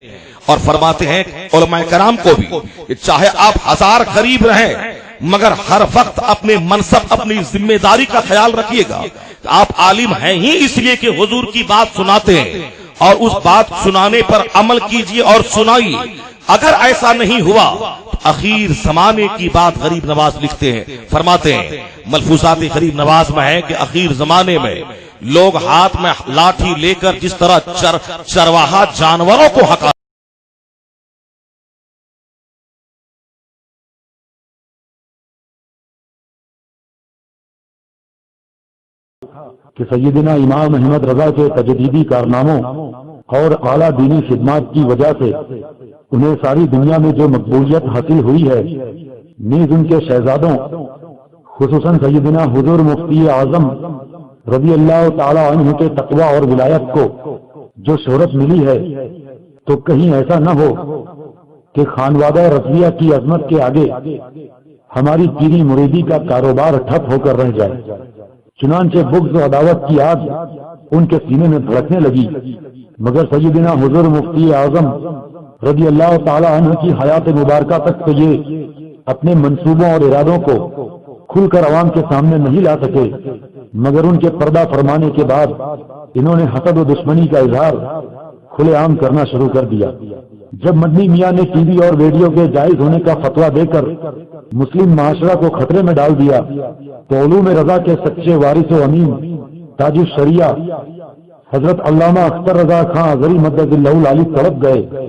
اور فرماتے ہیں علماء کرام کو بھی کہ چاہے آپ 1000 غریب رہیں مگر ہر وقت اپنے منصب اپنی ذمہ داری کا خیال رکھیے گا. آپ عالم ہیں ہی اس لیے کہ حضور کی بات سناتے ہیں اور اس بات سنانے پر عمل کیجئے اور سنائیے. اگر ایسا نہیں ہوا تو اخیر زمانے کی بات غریب نواز لکھتے ہیں. فرماتے ہیں ملفوظات غریب نواز میں ہے کہ اخیر زمانے میں لوگ ہاتھ میں لاٹھی لے کر جس طرح چرواہا جانوروں کو ہکا کہ سیدنا امام احمد رضا کے تجدیدی کارناموں اور اعلیٰ دینی خدمات کی وجہ سے انہیں ساری دنیا میں جو مقبولیت حاصل ہوئی ہے، نیز ان کے شہزادوں خصوصاً سیدنا حضور مفتی اعظم رضی اللہ تعالی عنہ کے تقوی اور ولایت کو جو شہرت ملی ہے، تو کہیں ایسا نہ ہو کہ خانوادہ رضویہ کی عظمت کے آگے ہماری پیری مریدی کا کاروبار ٹھپ ہو کر رہ جائے. چنانچہ بغض و عداوت کی آگ ان کے سینے میں بھڑکنے لگی. مگر سیدنا حضور مفتی اعظم رضی اللہ تعالی عنہ کی حیات مبارکہ تک تو یہ اپنے منصوبوں اور ارادوں کو کھل کر عوام کے سامنے نہیں لا سکے، مگر ان کے پردہ فرمانے کے بعد انہوں نے حسد و دشمنی کا اظہار کھلے عام کرنا شروع کر دیا. جب مدنی میاں نے ٹی وی اور ریڈیو کے جائز ہونے کا فتویٰ دے کر مسلم معاشرہ کو خطرے میں ڈال دیا تو علوم رضا کے سچے وارث و امین تاج الشریعہ حضرت علامہ اختر رضا خان اظہری مدد اللہ العالی تڑپ گئے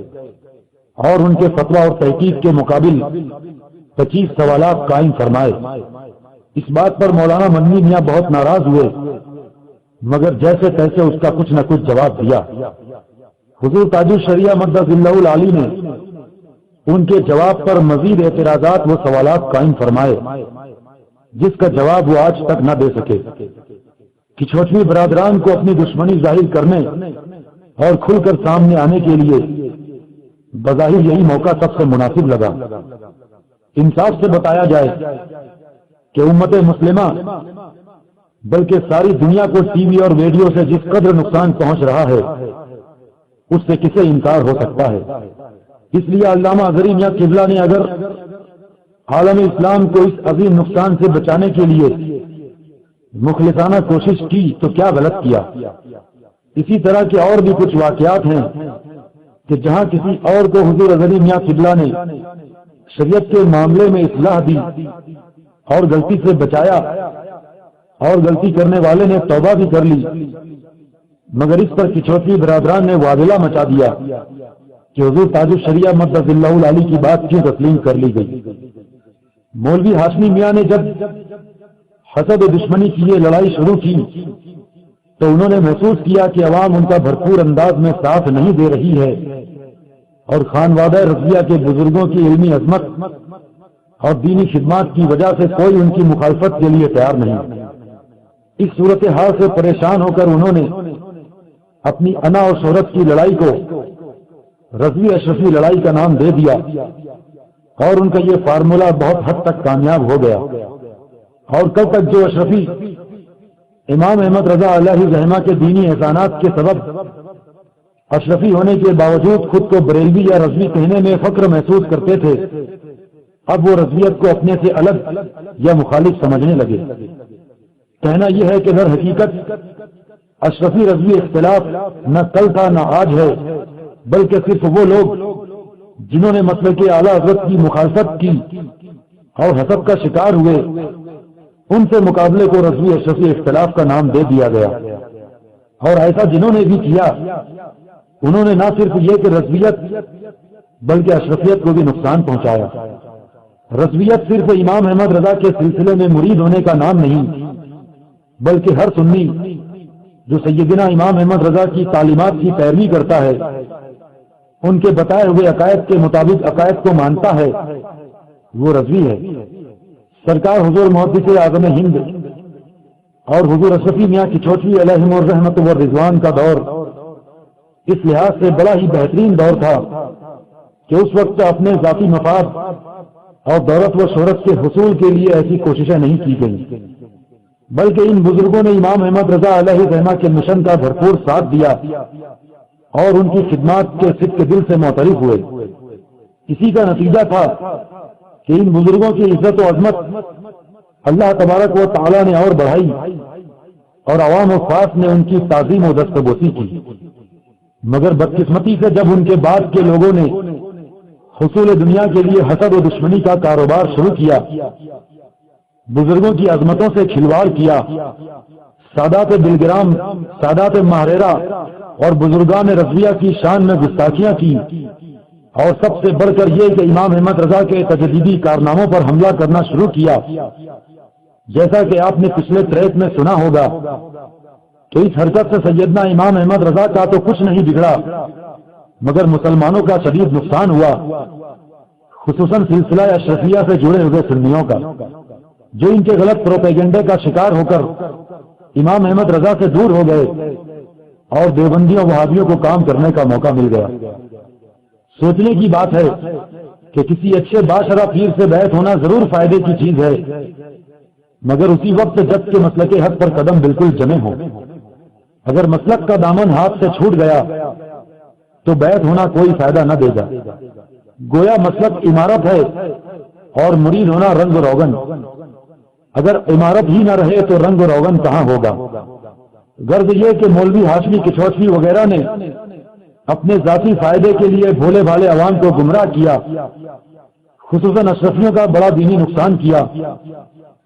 اور ان کے فتویٰ اور تحقیق کے مقابل 25 سوالات قائم فرمائے. اس بات پر مولانا مدنی میاں بہت ناراض ہوئے، مگر جیسے تیسے اس کا کچھ نہ کچھ جواب دیا. حضور تاج الشریعہ مدد اللہ العالی نے ان کے جواب پر مزید اعتراضات و سوالات قائم فرمائے، جس کا جواب وہ آج تک نہ دے سکے. کچھوٹوی برادران کو اپنی دشمنی ظاہر کرنے اور کھل کر سامنے آنے کے لیے بظاہر یہی موقع سب سے مناسب لگا. انصاف سے بتایا جائے کہ امت مسلمہ بلکہ ساری دنیا کو ٹی وی اور ریڈیو سے جس قدر نقصان پہنچ رہا ہے اس سے کسے انکار ہو سکتا ہے. اس لیے علامہ اظہری میاں قبلہ نے اگر عالم اسلام کو اس عظیم نقصان سے بچانے کے لیے مخلصانہ کوشش کی تو کیا غلط کیا. اسی طرح کے اور بھی کچھ واقعات ہیں کہ جہاں کسی اور کو حضور اظہری میاں قبلہ نے شریعت کے معاملے میں اصلاح دی اور غلطی سے بچایا اور غلطی کرنے والے نے توبہ بھی کر لی، مگر اس پر کچھوٹی برادران نے واویلا مچا دیا کہ حضور تاج الشریعہ مدد اللہ العالی کی بات کیوں تسلیم کر لی گئی. مولوی ہاشمی میاں نے جب حسد و دشمنی کی یہ لڑائی شروع کی تو انہوں نے محسوس کیا کہ عوام ان کا بھرپور انداز میں ساتھ نہیں دے رہی ہے اور خانوادہ رضویہ کے بزرگوں کی علمی عظمت اور دینی خدمات کی وجہ سے کوئی ان کی مخالفت کے لیے تیار نہیں. اس صورتحال سے پریشان ہو کر انہوں نے اپنی انا اور شہرت کی لڑائی کو رضوی اشرفی لڑائی کا نام دے دیا اور ان کا یہ فارمولہ بہت حد تک کامیاب ہو گیا. اور کل تک جو اشرفی امام احمد رضا علیہ رحمہ کے دینی احسانات کے سبب اشرفی ہونے کے باوجود خود کو بریلوی یا رضوی کہنے میں فخر محسوس کرتے تھے، اب وہ رضویت کو اپنے سے الگ یا مخالف سمجھنے لگے. کہنا یہ ہے کہ در حقیقت اشرفی رضوی اختلاف نہ کل تھا نہ آج ہے، بلکہ صرف وہ لوگ جنہوں نے مسلک اعلیٰ حضرت کی مخالفت کی اور حسد کا شکار ہوئے ان سے مقابلے کو رضوی اشرفی اختلاف کا نام دے دیا گیا. اور ایسا جنہوں نے بھی کیا انہوں نے نہ صرف یہ کہ رضویت بلکہ اشرفیت کو بھی نقصان پہنچایا. رضویت صرف امام احمد رضا کے سلسلے میں مرید ہونے کا نام نہیں، بلکہ ہر سنی جو سیدنا امام احمد رضا کی تعلیمات کی پیروی کرتا ہے، ان کے بتائے ہوئے عقائد کے مطابق عقائد کو مانتا ہے، وہ رضوی ہے. سرکار حضور محدث اعظم ہند اور حضور اشرفی میاں کچھوٹوی علیہم الرحمت والرضوان کا دور اس لحاظ سے بڑا ہی بہترین دور تھا کہ اس وقت اپنے ذاتی مفاد اور دولت و شہرت کے حصول کے لیے ایسی کوششیں نہیں کی گئیں، بلکہ ان بزرگوں نے امام احمد رضا علیہ رحمہ کے مشن کا بھرپور ساتھ دیا اور ان کی خدمات کے صدق کے دل سے معترف ہوئے۔ اسی کا نتیجہ تھا کہ ان بزرگوں کی عزت و عظمت اللہ تبارک و تعالی نے اور بڑھائی، اور عوام و خاص نے ان کی تعظیم و دستبوسی کی۔ مگر بدقسمتی سے جب ان کے بعد کے لوگوں نے حصول دنیا کے لیے حسد و دشمنی کا کاروبار شروع کیا، بزرگوں کی عظمتوں سے کھلواڑ کیا، سادات دلگرام، سادات ماہرہ اور بزرگان رضویہ کی شان میں گستاخیاں کی، اور سب سے بڑھ کر یہ کہ امام احمد رضا کے تجدیدی کارناموں پر حملہ کرنا شروع کیا۔ جیسا کہ آپ نے پچھلے ٹریک میں سنا ہوگا کہ اس حرکت سے سیدنا امام احمد رضا کا تو کچھ نہیں بگڑا، مگر مسلمانوں کا شدید نقصان ہوا، خصوصاً سلسلہ اشرفیہ سے جڑے ہوئے سنیوں کا، جو ان کے غلط پروپیگنڈے کا شکار ہو کر امام احمد رضا سے دور ہو گئے اور دیوبندیوں وہابیوں کو کام کرنے کا موقع مل گیا۔ سوچنے کی بات ہے کہ کسی اچھے باشرہ پیر سے بیعت ہونا ضرور فائدے کی چیز ہے، مگر اسی وقت جب کے مسلک حق پر قدم بالکل جمے ہوں۔ اگر مسلک کا دامن ہاتھ سے چھوٹ گیا تو بیعت ہونا کوئی فائدہ نہ دے گا۔ گویا مسلک عمارت ہے اور مرید ہونا رنگ و روغن۔ اگر عمارت ہی نہ رہے تو رنگ و روغن کہاں ہوگا؟ غرض یہ کہ مولوی ہاشمی کچھوٹوی وغیرہ نے اپنے ذاتی فائدے کے لیے بھولے بھالے عوام کو گمراہ کیا، خصوصاً اشرفیوں کا بڑا دینی نقصان کیا،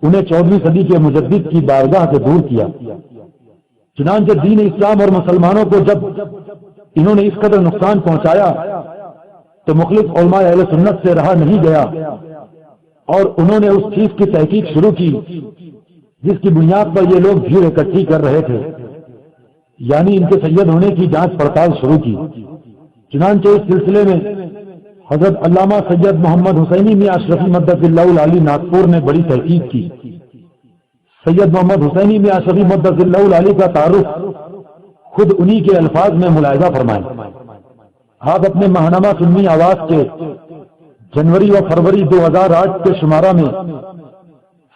انہیں 14ویں صدی کے مجدد کی بارگاہ سے دور کیا۔ چنانچہ دین اسلام اور مسلمانوں کو جب انہوں نے اس قدر نقصان پہنچایا تو مخلص علماء اہل سنت سے رہا نہیں گیا، اور انہوں نے اس چیز کی تحقیق شروع کی جس کی بنیاد پر یہ لوگ بھیڑ اکٹھی کر رہے تھے، یعنی ان کے سید ہونے کی جانچ پڑتال شروع کی۔ چنانچہ اس سلسلے میں حضرت علامہ سید محمد حسینی میاں اشرفی مدد اللہ العلی ناگپور نے بڑی تحقیق کی۔ سید محمد حسینی میاں اشرفی مدد اللہ العلی کا تعارف خود انہی کے الفاظ میں ملاحظہ فرمائیں۔ آپ اپنے ماہنامہ سنی آواز کے جنوری و فروری 2008 کے شمارہ میں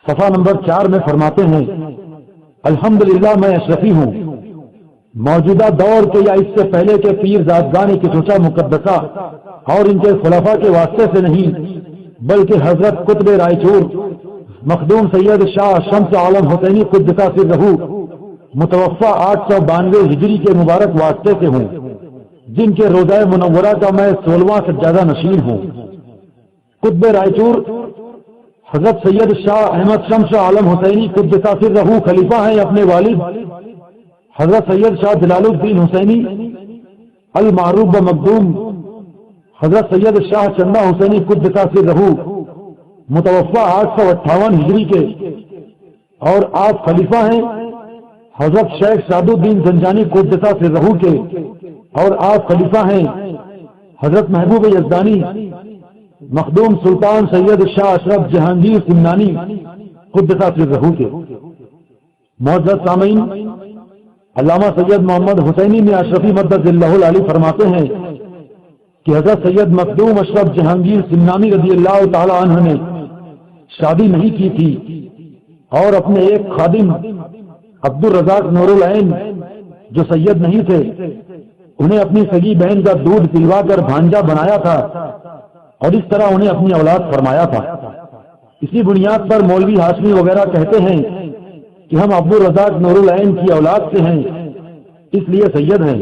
صفحہ نمبر 4 میں فرماتے ہیں، الحمدللہ میں اشرفی ہوں، موجودہ دور کے یا اس سے پہلے کے پیر ذاتگان کی چوچا مقدسہ اور ان کے خلفاء کے واسطے سے نہیں، بلکہ حضرت قطب رائچور مخدوم سید شاہ شمس عالم حسینی قدسہ سرہ متوفہ 892 ہجری کے مبارک واسطے سے ہوں، جن کے روضہ منورہ کا میں 16واں سجادہ نشین ہوں۔ قطب رائچور حضرت سید شاہ احمد شمس عالم حسینی قدسہ سرہ خلیفہ ہیں اپنے والد حضرت سید شاہ جلال الدین حسینی المعروف و مخدوم حضرت سید شاہ چندہ حسینی قدسہ سرہ متوفہ 858 ہجری کے، اور آپ خلیفہ ہیں حضرت شیخ سعد الدین زنجانی قدسہ سرہ کے، اور آپ خلیفہ ہیں حضرت محبوب یزدانی مخدوم سلطان سید شاہ اشرف جہانگیر سمنانی قدسہ سرہ کے۔ معزز سامعین، علامہ سید محمد حسینی میں اشرفی مدد اللہ العلی فرماتے ہیں کہ حضرت سید مخدوم اشرف جہانگیر سمنانی رضی اللہ تعالی عنہ نے شادی نہیں کی تھی، اور اپنے ایک خادم عبد الرزاق نور العین جو سید نہیں تھے، انہیں اپنی سگی بہن کا دودھ پلوا کر بھانجا بنایا تھا، اور اس طرح انہیں اپنی اولاد فرمایا تھا۔ اسی بنیاد پر مولوی ہاشمی وغیرہ کہتے ہیں کہ ہم عبد الرزاق نور العین کی اولاد سے ہیں، اس لیے سید ہیں،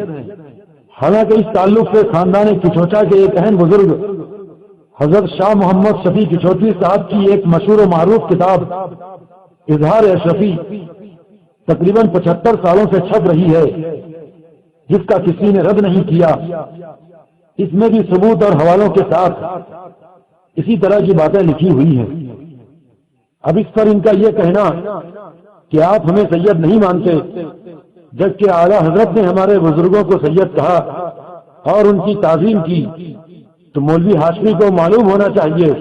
حالانکہ اس تعلق سے خاندان کچھوچا کے ایک اہم بزرگ حضرت شاہ محمد شفیع کچھوٹوی صاحب کی ایک مشہور و معروف کتاب اظہار اشرفی تقریباً 75 سالوں سے چھپ رہی ہے، جس کا کسی نے رد نہیں کیا۔ اس میں بھی ثبوت اور حوالوں کے ساتھ اسی طرح کی باتیں لکھی ہوئی ہیں۔ اب اس پر ان کا یہ کہنا کہ آپ ہمیں سید نہیں مانتے، جبکہ اعلیٰ حضرت نے ہمارے بزرگوں کو سید کہا اور ان کی تعظیم کی، تو مولوی ہاشمی کو معلوم ہونا چاہیے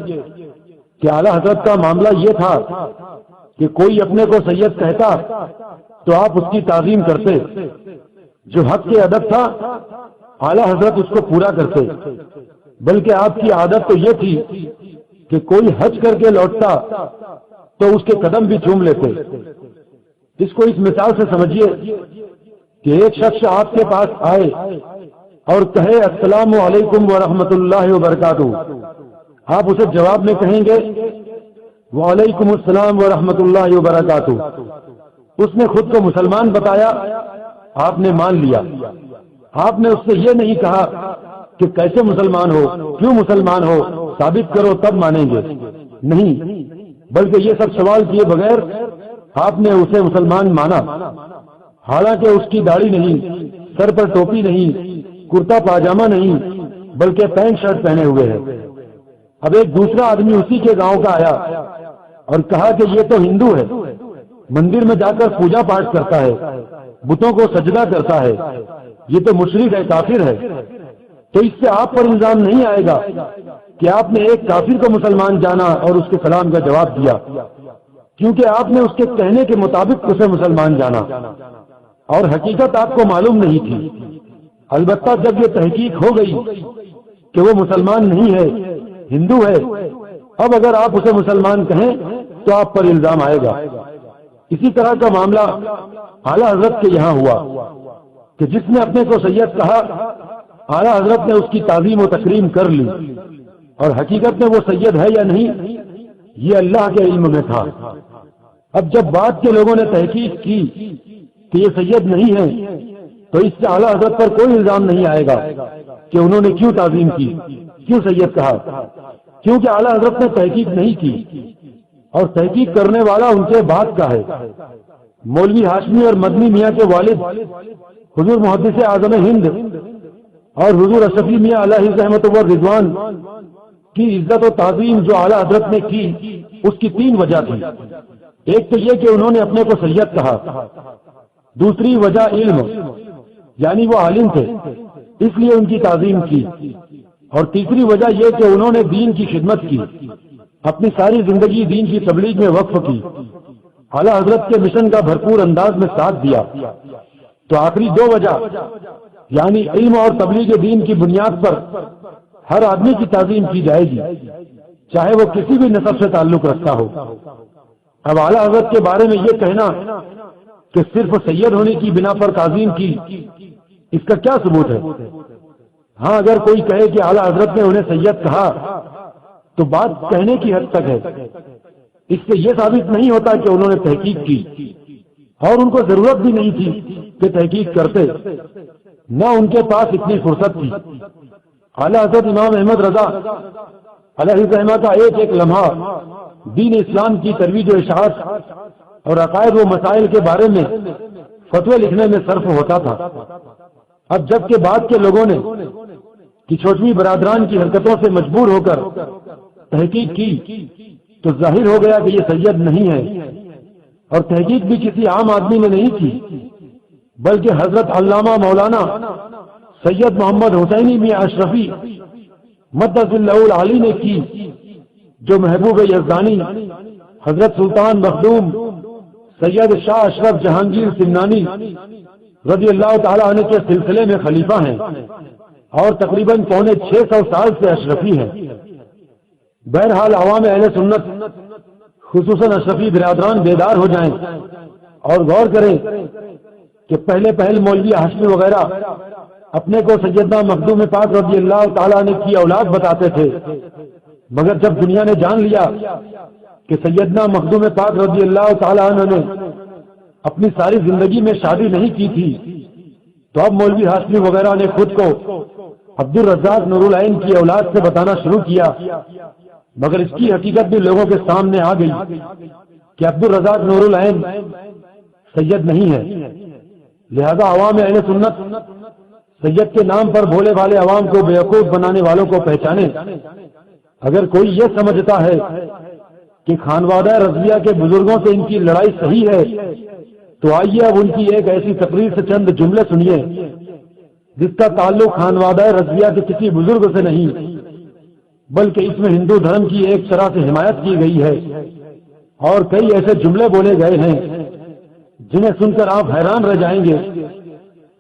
کہ اعلیٰ حضرت کا معاملہ یہ تھا کہ کوئی اپنے کو سید کہتا تو آپ اس کی تعظیم کرتے، جو حق کے ادب تھا اعلیٰ حضرت اس کو پورا کرتے، بلکہ آپ کی عادت تو یہ تھی کہ کوئی حج کر کے لوٹتا تو اس کے قدم بھی چوم لیتے۔ اس کو اس مثال سے سمجھیے کہ ایک شخص آپ کے پاس آئے اور کہے السلام علیکم ورحمۃ اللہ وبرکاتہ، آپ اسے جواب میں کہیں گے وعلیکم السلام ورحمۃ اللہ وبرکاتہ۔ اس نے خود کو مسلمان بتایا، آپ نے مان لیا۔ آپ نے اس سے یہ نہیں کہا کہ کیسے مسلمان ہو، کیوں مسلمان ہو، ثابت کرو تب مانیں گے، نہیں، بلکہ یہ سب سوال کیے بغیر آپ نے اسے مسلمان مانا، حالانکہ اس کی داڑھی نہیں، سر پر ٹوپی نہیں، کرتا پاجامہ نہیں، بلکہ پینٹ شرٹ پہنے ہوئے ہے۔ اب ایک دوسرا آدمی اسی کے گاؤں کا آیا اور کہا کہ یہ تو ہندو ہے، مندر میں جا کر پوجا پاٹ کرتا ہے، بتوں کو سجدہ کرتا ہے، یہ تو مشرک ہے، کافر ہے۔ تو اس سے آپ پر الزام نہیں آئے گا کہ آپ نے ایک کافر کو مسلمان جانا اور اس کے سلام کا جواب دیا، کیونکہ آپ نے اس کے کہنے کے مطابق اسے مسلمان جانا اور حقیقت آپ کو معلوم نہیں تھی۔ البتہ جب یہ تحقیق ہو گئی کہ وہ مسلمان نہیں ہے، ہندو ہے، اب اگر آپ اسے مسلمان کہیں تو آپ پر الزام آئے گا۔ اسی طرح کا معاملہ اعلیٰ حضرت کے یہاں ہوا کہ جس نے اپنے کو سید کہا، اعلیٰ حضرت نے اس کی تعظیم و تکریم کر لی، اور حقیقت میں وہ سید ہے یا نہیں یہ اللہ کے علم میں تھا۔ اب جب بعد کے لوگوں نے تحقیق کی کہ یہ سید نہیں ہے تو اس سے اعلیٰ حضرت پر کوئی الزام نہیں آئے گا کہ انہوں نے کیوں تعظیم کی، کیوں سید کہا، کیونکہ اعلیٰ حضرت نے تحقیق نہیں کی، اور تحقیق کرنے والا ان کے بعد کا ہے۔ مولوی ہاشمی اور مدنی میاں کے والد حضور محدث اعظم ہند اور حضور اشرفی میاں علیہ رحمت و رضوان کی عزت و تعظیم جو اعلیٰ حضرت نے کی، اس کی تین وجہ تھی۔ ایک تو یہ کہ انہوں نے اپنے کو سید کہا، دوسری وجہ علم، یعنی وہ عالم تھے اس لیے ان کی تعظیم کی، اور تیسری وجہ یہ کہ انہوں نے دین کی خدمت کی، اپنی ساری زندگی دین کی تبلیغ میں وقف کی، اعلیٰ حضرت کے مشن کا بھرپور انداز میں ساتھ دیا۔ تو آخری دو وجہ یعنی علم اور تبلیغ دین کی بنیاد پر ہر آدمی کی تعظیم کی جائے گی، چاہے وہ کسی بھی نسب سے تعلق رکھتا ہو۔ اب اعلیٰ حضرت کے بارے میں یہ کہنا کہ صرف سید ہونے کی بنا پر تعظیم کی، اس کا کیا ثبوت ہے؟ ہاں، اگر کوئی کہے کہ اعلیٰ حضرت نے انہیں سید کہا تو بات کہنے کی حد تک ہے، اس سے یہ ثابت نہیں ہوتا کہ انہوں نے تحقیق کی، اور ان کو ضرورت بھی نہیں تھی کہ تحقیق کرتے، نہ ان کے پاس اتنی فرصت تھی۔ اعلیٰ حضرت امام احمد رضا علیہ الرحمہ کا ایک ایک لمحہ دین اسلام کی ترویج و اشاعت اور عقائد و مسائل کے بارے میں فتوے لکھنے میں صرف ہوتا تھا۔ اب جب کے بعد کے لوگوں نے چھوٹوی برادران کی حرکتوں سے مجبور ہو کر تحقیق کی تو ظاہر ہو گیا کہ یہ سید نہیں ہے، اور تحقیق بھی کسی عام آدمی نے نہیں کی بلکہ حضرت علامہ مولانا سید محمد حسینی میاں اشرفی مدث اللہ العالی نے کی، جو محبوب یزدانی حضرت سلطان مخدوم سید شاہ اشرف جہانگیر سمنانی رضی اللہ تعالیٰ عنہ کے سلسلے میں خلیفہ ہیں اور تقریباً 650 سال سے اشرفی ہیں۔ بہرحال عوام اہل سنت خصوصاً اشرفی برادران بیدار ہو جائیں اور غور کریں کہ پہلے مولوی ہاشمی وغیرہ اپنے کو سیدنا مخدوم پاک رضی اللہ تعالیٰ عنہ کی اولاد بتاتے تھے، مگر جب دنیا نے جان لیا کہ سیدنا مخدوم پاک رضی اللہ تعالیٰ عنہ نے اپنی ساری زندگی میں شادی نہیں کی تھی، تو اب مولوی ہاشمی وغیرہ نے خود کو عبد الرزاق نور العین کی اولاد سے بتانا شروع کیا، مگر اس کی حقیقت بھی لوگوں کے سامنے آ گئی کہ عبد الرزاق نور العین سید نہیں ہے۔ لہذا عوام اہل سنت سید کے نام پر بھولے والے عوام کو بیوقوف بنانے والوں کو پہچانے۔ اگر کوئی یہ سمجھتا ہے کہ خانوادہ رضویہ کے بزرگوں سے ان کی لڑائی صحیح ہے تو آئیے اب ان کی ایک ایسی تقریر سے چند جملے سنیے جس کا تعلق خانوادہ رضویہ کے کسی بزرگ سے نہیں بلکہ اس میں ہندو دھرم کی ایک طرح سے حمایت کی گئی ہے، اور کئی ایسے جملے بولے گئے ہیں جنہیں سن کر آپ حیران رہ جائیں گے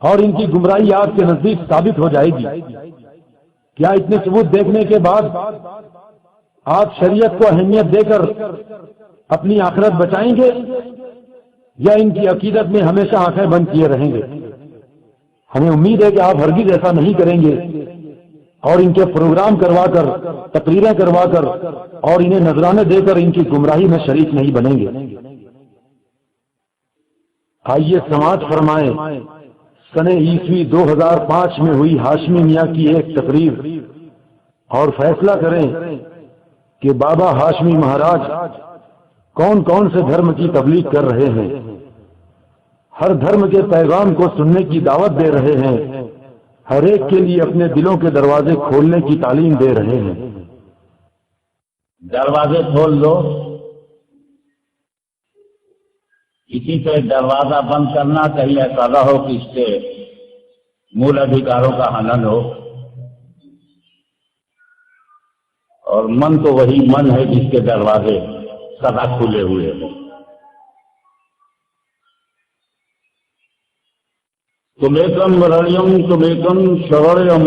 اور ان کی گمراہی آپ کے نزدیک ثابت ہو جائے گی۔ کیا اتنے ثبوت دیکھنے کے بعد آپ شریعت کو اہمیت دے کر اپنی آخرت بچائیں گے یا ان کی عقیدت میں ہمیشہ آنکھیں بند کیے رہیں گے؟ ہمیں امید ہے کہ آپ ہرگز ایسا نہیں کریں گے اور ان کے پروگرام کروا کر، تقریریں کروا کر اور انہیں نذرانے دے کر ان کی گمراہی میں شریک نہیں بنیں گے۔ آئیے سماعت فرمائیں سن عیسوی 2005 میں ہوئی ہاشمی میاں کی ایک تقریر اور فیصلہ کریں کہ بابا ہاشمی مہاراج کون کون سے دھرم کی تبلیغ کر رہے ہیں، ہر دھرم کے پیغام کو سننے کی دعوت دے رہے ہیں، ہر ایک کے لیے اپنے دلوں کے دروازے کھولنے کی تعلیم دے رہے ہیں۔ دروازے کھول دو، کسی سے دروازہ بند کرنا کہیں ایسا نہ ہو کہ اس سے مول ادھیکاروں کا ہنن ہو، اور من تو وہی من ہے جس کے دروازے سدا کھلے ہوئے ہیں۔ تمیکم رڑیم تمیکم شوریم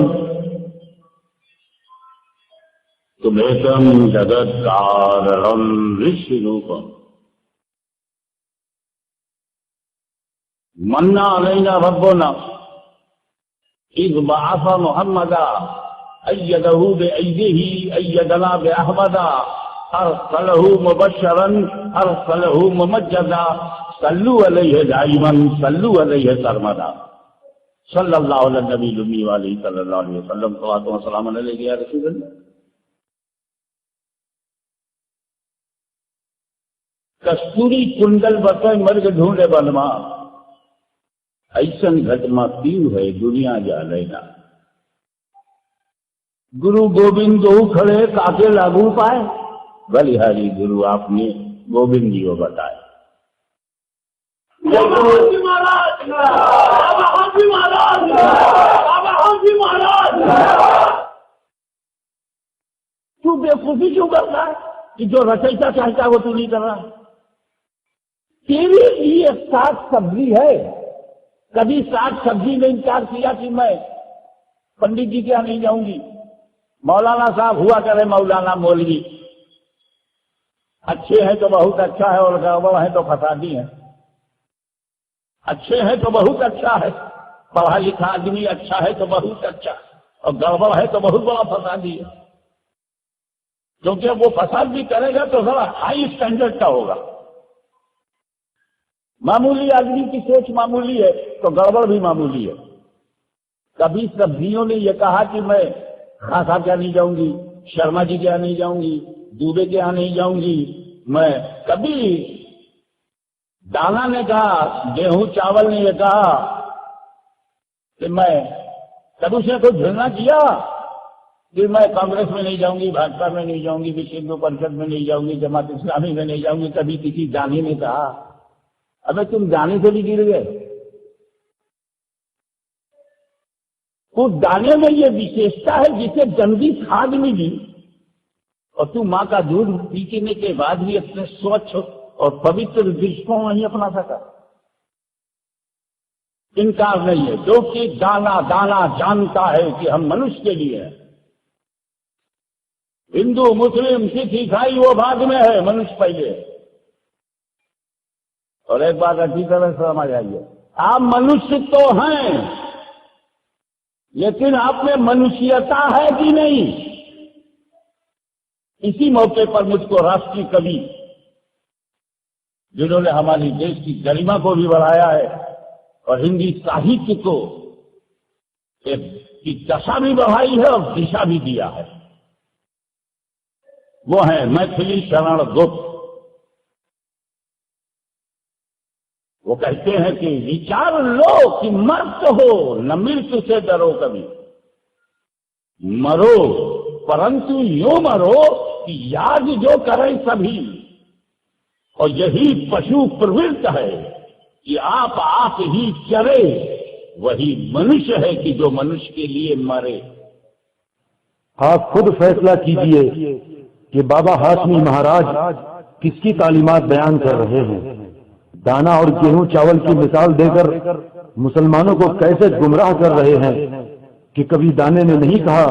تمیکم جگت کارم رشی روپم منا علینا ربنا اذ بعث محمدا ایدہ بایدہ ایدنا باحمدا ارسلہ مبشرا ارسلہ ممجدا صلو علیہ دائما صلو علیہ سرمدا صلی اللہ علیہ نبی الامی والی صلی اللہ علیہ وسلم صلوات و سلام علیہ یا رسول اللہ۔ کستوری کنڈل بسے مرگ ڈھونڈے بنما ایسن گھٹما پیو ہے دنیا جا لینا۔ گرو گوبند دو کھڑے کاکے لاگو پائے، بلیہاری گرو آپ نے گوبند جی کو بتائے۔ تو بےوقوفی کیوں کرتا ہے کہ جو رچیتا چاہتا ہے وہ تو نہیں کر رہا؟ تیرے لیے ساگ سبزی ہے، کبھی ساگ سبزی نے انکار کیا کہ میں پنڈت جی کے یہاں نہیں جاؤں گی؟ مولانا صاحب ہوا کرے مولانا مولوی، اچھے ہیں تو بہت اچھا ہے اور گڑبڑ ہے تو فسادی ہے۔ اچھے ہیں تو بہت اچھا ہے، پڑھا لکھا آدمی اچھا ہے تو بہت اچھا، اور گڑبڑ ہے تو بہت بڑا فسادی ہے، کیونکہ وہ فساد بھی کرے گا تو ذرا ہائی اسٹینڈرڈ کا ہوگا۔ معمولی آدمی کی سوچ معمولی ہے تو گڑبڑ بھی معمولی ہے۔ کبھی سبزیوں نے یہ کہا کہ میں خان صاحب کے یہاں نہیں جاؤں گی، شرما جی کے یہاں نہیں جاؤں گی، دوبے کے یہاں نہیں جاؤں گی۔ میں کبھی دانا نے کہا، گیہوں چاول نے یہ کہا کہ میں کبھی اس نے کوئی جھرنا کیا کہ میں کانگریس میں نہیں جاؤں گی، بھاجپا میں نہیں جاؤں گی، وشو ہندو پریشد میں نہیں جاؤں گی، جماعت اسلامی میں نہیں جاؤں گی۔ کبھی کسی دانے نے کہا؟ ابے تم دانے سے بھی گر گئے۔ اس دانے میں یہ وشیشتا ہے جسے گندی کھاد ملی، اور تو ماں کا دودھ پینے کے بعد بھی اپنے سوچھ اور پوتر درش کو نہیں اپنا سکا۔ انکار نہیں ہے، جو کہ دانا دانا جانتا ہے کہ ہم منش کے لیے ہیں۔ ہندو مسلم سکھ عیسائی وہ بعد میں ہے، منش پہلے ہے۔ اور ایک بات اچھی طرح سمجھ آئیے، آپ منش تو ہیں، لیکن آپ میں منشیتا ہے کہ نہیں؟ اسی موقع پر مجھ کو راشٹری کوی جنہوں نے ہماری دیش کی گریما کو بھی بڑھایا ہے اور ہندی ساہتیہ کو کی دشا بھی بڑھائی ہے اور دشا بھی دیا ہے، وہ ہیں میتھلی شرن گپت۔ وہ کہتے ہیں کہ وچار لو کہ مرت ہو نہ مرت سے ڈرو، کبھی مرو پرنتو یوں مرو کہ یاد جو کریں سبھی، اور یہی پشو پروت ہے کہ آپ ہی چرے، وہی منش ہے کہ جو منش کے لیے مرے۔ آپ خود فیصلہ کیجئے کہ بابا ہاشمی مہاراج کس کی تعلیمات بیان کر رہے ہیں۔ دانا اور گیہوں چاول کی مثال دے کر مسلمانوں کو کیسے گمراہ کر رہے ہیں کہ کبھی دانے نے نہیں کہا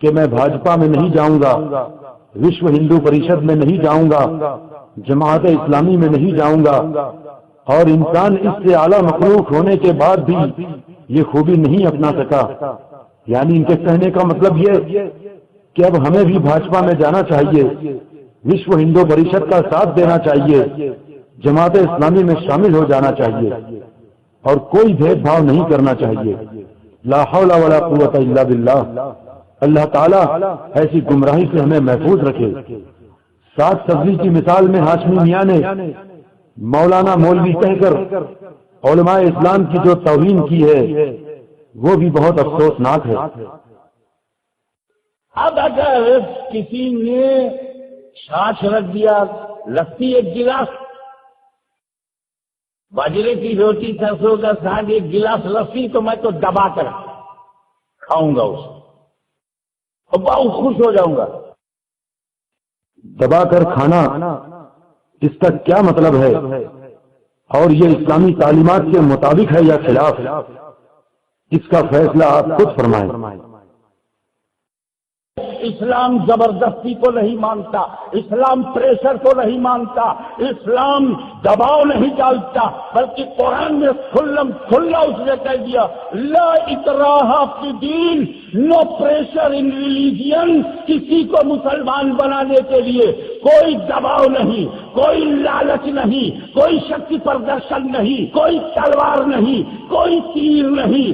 کہ میں بھاجپا میں نہیں جاؤں گا، وشو ہندو پریشد میں نہیں جاؤں گا، جماعت اسلامی میں نہیں جاؤں گا، اور انسان اس سے اعلیٰ مخلوق ہونے کے بعد بھی یہ خوبی نہیں اپنا سکا، یعنی ان کے کہنے کا مطلب یہ کہ اب ہمیں بھی بھاجپا میں جانا چاہیے، وشو ہندو پریشد کا ساتھ دینا چاہیے، جماعت اسلامی میں شامل ہو جانا چاہیے اور کوئی بھید بھاؤ نہیں کرنا چاہیے۔ لا حول ولا قوت الا باللہ۔ اللہ تعالیٰ ایسی گمراہی سے ہمیں محفوظ رکھے۔ ساگ سبزی کی مثال میں ہاشمی میاں نے مولانا مولوی کہہ کر علماء اسلام کی جو توہین کی ہے وہ بھی بہت افسوسناک ہے۔ اب اگر کسی نے چھاچھ رکھ دیا، لسی ایک گلاس، باجرے کی روٹی، سرسوں کا ساگ، ایک گلاس لسی، تو میں تو دبا کر کھاؤں گا اسے اور بہت خوش ہو جاؤں گا۔ دبا کر کھانا، اس کا کیا مطلب ہے؟ اور یہ اسلامی تعلیمات کے مطابق ہے یا خلاف؟ اس کا فیصلہ آپ خود فرمائیں۔ اسلام زبردستی کو نہیں مانتا، اسلام پریشر کو نہیں مانتا، اسلام دباؤ نہیں ڈالتا، بلکہ قرآن میں کھلا اس نے کہہ دیا لا اکراہ فی الدین، نو پریشر ان ریلیجن۔ کسی کو مسلمان بنانے کے لیے کوئی دباؤ نہیں، کوئی لالچ نہیں، کوئی شکتی پردرشن نہیں، کوئی تلوار نہیں، کوئی تیر نہیں۔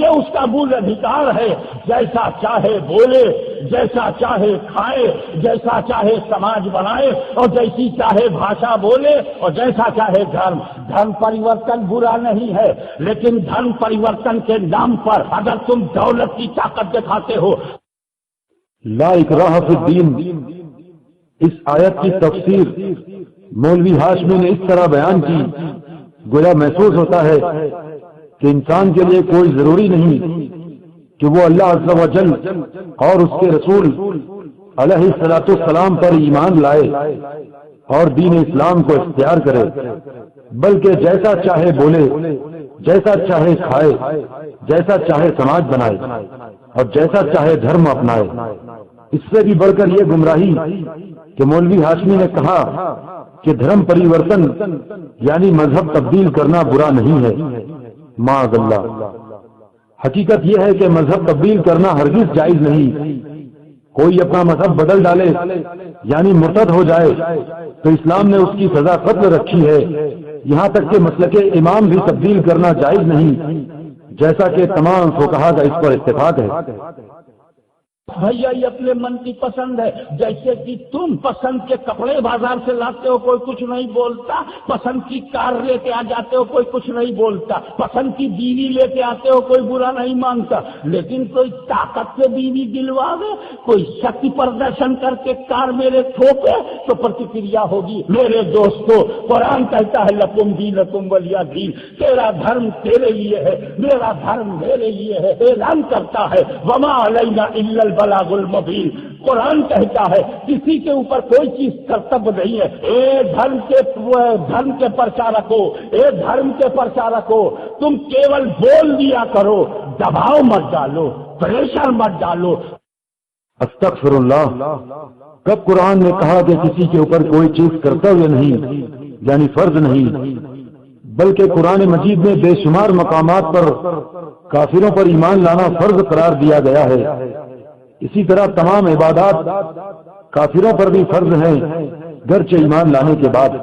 اس کا مول ادھیکار ہے، جیسا چاہے بولے، جیسا چاہے کھائے، جیسا چاہے سماج بنائے، اور جیسی چاہے بھاشا بولے، اور جیسا چاہے دھرم پریورتن برا نہیں ہے، لیکن دھرم پریورتن کے نام پر اگر تم دولت کی طاقت دکھاتے ہو۔ لا اکراہ فی الدین، اس آیت کی تفسیر مولوی ہاشمی نے اس طرح بیان کی، گویا محسوس ہوتا ہے کہ انسان کے لیے کوئی ضروری نہیں کہ وہ اللہ عز و جل اور اس کے رسول علیہ الصلوۃ والسلام پر ایمان لائے اور دین اسلام کو اختیار کرے، بلکہ جیسا چاہے بولے، جیسا چاہے کھائے، جیسا چاہے سماج بنائے اور جیسا چاہے دھرم اپنائے۔ اس سے بھی بڑھ کر یہ گمراہی کہ مولوی ہاشمی نے کہا کہ دھرم پریورتن یعنی مذہب تبدیل کرنا برا نہیں ہے۔ معاذ اللہ، حقیقت یہ ہے کہ مذہب تبدیل کرنا ہرگز جائز نہیں۔ کوئی اپنا مذہب بدل ڈالے یعنی مرتد ہو جائے تو اسلام نے اس کی سزا قتل رکھی ہے، یہاں تک کہ مسلک امام بھی تبدیل کرنا جائز نہیں، جیسا کہ تمام فقہا کا اس پر اتفاق ہے۔ بھیا یہ اپنے من کی پسند ہے، جیسے کہ تم پسند کے کپڑے بازار سے لاتے ہو کوئی کچھ نہیں بولتا، پسند کی کار لے کے آ جاتے ہو کوئی کچھ نہیں بولتا، پسند کی بیوی لے کے آتے ہو کوئی برا نہیں مانتا، لیکن کوئی طاقت سے بیوی دلوا دے، کوئی شکتی پردرشن کر کے کار میرے ٹھوکے تو پرتکریا ہوگی۔ میرے دوستو، قرآن کہتا ہے لکم دینکم ولی دین، تیرا دھرم تیرے لیے ہے، میرا دھرم میرے لیے ہے۔ اعلان کرتا ہے وما علینا الا البلاغ المبین، قرآن کہتا ہے کسی کے اوپر کوئی چیز کرتب نہیں ہے۔ اے دھرم کے پرچارک ہو، اے دھرم کے پرچارک ہو، تم کیول بول دیا کرو، دباؤ مت ڈالو، پریشر مت ڈالو۔ استغفر اللہ، کب قرآن نے کہا کہ کسی کے اوپر کوئی چیز کرتویہ نہیں یعنی فرض نہیں، بلکہ قرآن مجید میں بے شمار مقامات پر کافروں پر ایمان لانا فرض قرار دیا گیا ہے۔ اسی طرح تمام عبادات کافروں پر بھی فرض ہیں گرچہ ایمان لانے کے بعد۔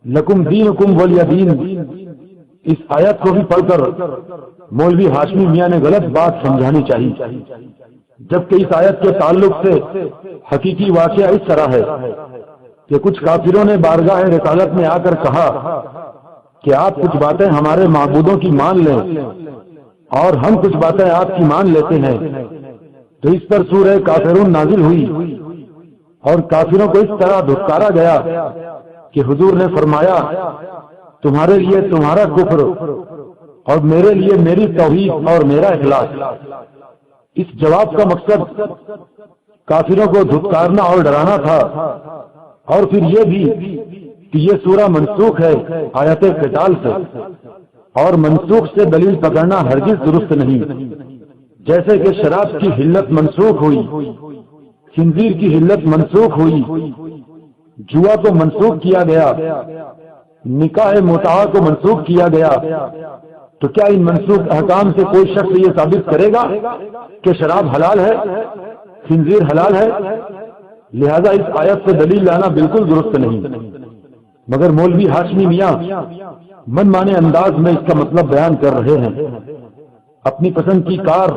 لکم دینکم ولی دین، اس آیت کو بھی پڑھ کر مولوی ہاشمی میاں نے غلط بات سمجھانی چاہیے، جبکہ اس آیت کے تعلق سے حقیقی واقعہ اس طرح ہے کہ کچھ کافروں نے بارگاہ رسالت میں آ کر کہا کہ آپ کچھ باتیں ہمارے معبودوں کی مان لیں اور ہم کچھ باتیں آپ کی مان لیتے ہیں۔ تو اس پر سورہ کافرون نازل ہوئی اور کافروں کو اس طرح دھتکارا گیا کہ حضور نے فرمایا تمہارے لیے تمہارا کفر اور میرے لیے میری توحید اور میرا اخلاص۔ اس جواب کا مقصد کافروں کو دھتکارنا اور ڈرانا تھا، اور پھر یہ بھی کہ یہ سورہ منسوخ ہے آیت قتال سے، اور منسوخ سے دلیل پکڑنا ہرگز درست نہیں۔ جیسے کہ شراب کی حلت منسوخ ہوئی، خنزیر کی حلت منسوخ ہوئی، جوا کو منسوخ کیا گیا، نکاح متعہ کو منسوخ کیا گیا، تو کیا ان منسوخ احکام سے کوئی شخص یہ ثابت کرے گا کہ شراب حلال ہے، خنزیر حلال ہے؟ لہذا اس آیت سے دلیل لانا بالکل درست نہیں، مگر مولوی ہاشمی میاں من مانے انداز میں اس کا مطلب بیان کر رہے ہیں۔ اپنی پسند کی کار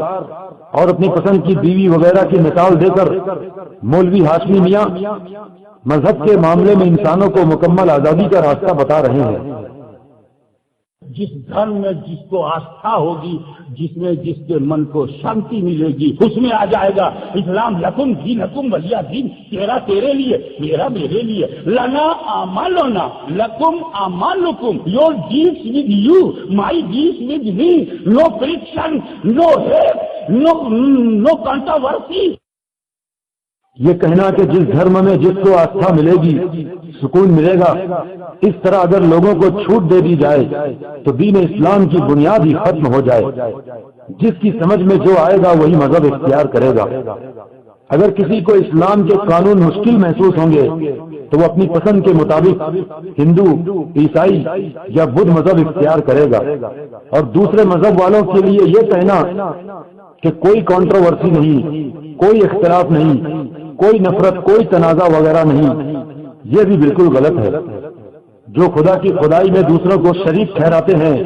اور اپنی پسند کی بیوی وغیرہ کی مثال دے کر مولوی ہاشمی میاں مذہب کے معاملے میں انسانوں کو مکمل آزادی کا راستہ بتا رہے ہیں۔ جس دھرم میں جس کو آستھا ہوگی، جس میں جس کے من کو شانتی ملے گی، اس میں آ جائے گا اسلام۔ لکم دینکم ولی دین، تیرا تیرے لیے، میرا میرے لیے، لنا اعمالنا لکم اعمالکم، your deeds with you, my deeds with me, no friction, no hate, no controversy. یہ کہنا کہ جس دھرم میں جس کو آستھا ملے گی سکون ملے گا، اس طرح اگر لوگوں کو چھوٹ دے دی جائے تو دین اسلام کی بنیاد ہی ختم ہو جائے۔ جس کی سمجھ میں جو آئے گا وہی مذہب اختیار کرے گا۔ اگر کسی کو اسلام کے قانون مشکل محسوس ہوں گے تو وہ اپنی پسند کے مطابق ہندو، عیسائی یا بدھ مذہب اختیار کرے گا، اور دوسرے مذہب والوں کے لیے یہ کہنا کہ کوئی کنٹروورسی نہیں، کوئی اختلاف نہیں، کوئی نفرت، کوئی تنازع وغیرہ نہیں، یہ بھی بالکل غلط ہے۔ جو خدا کی خدائی میں دوسروں کو شریک ٹھہراتے ہیں،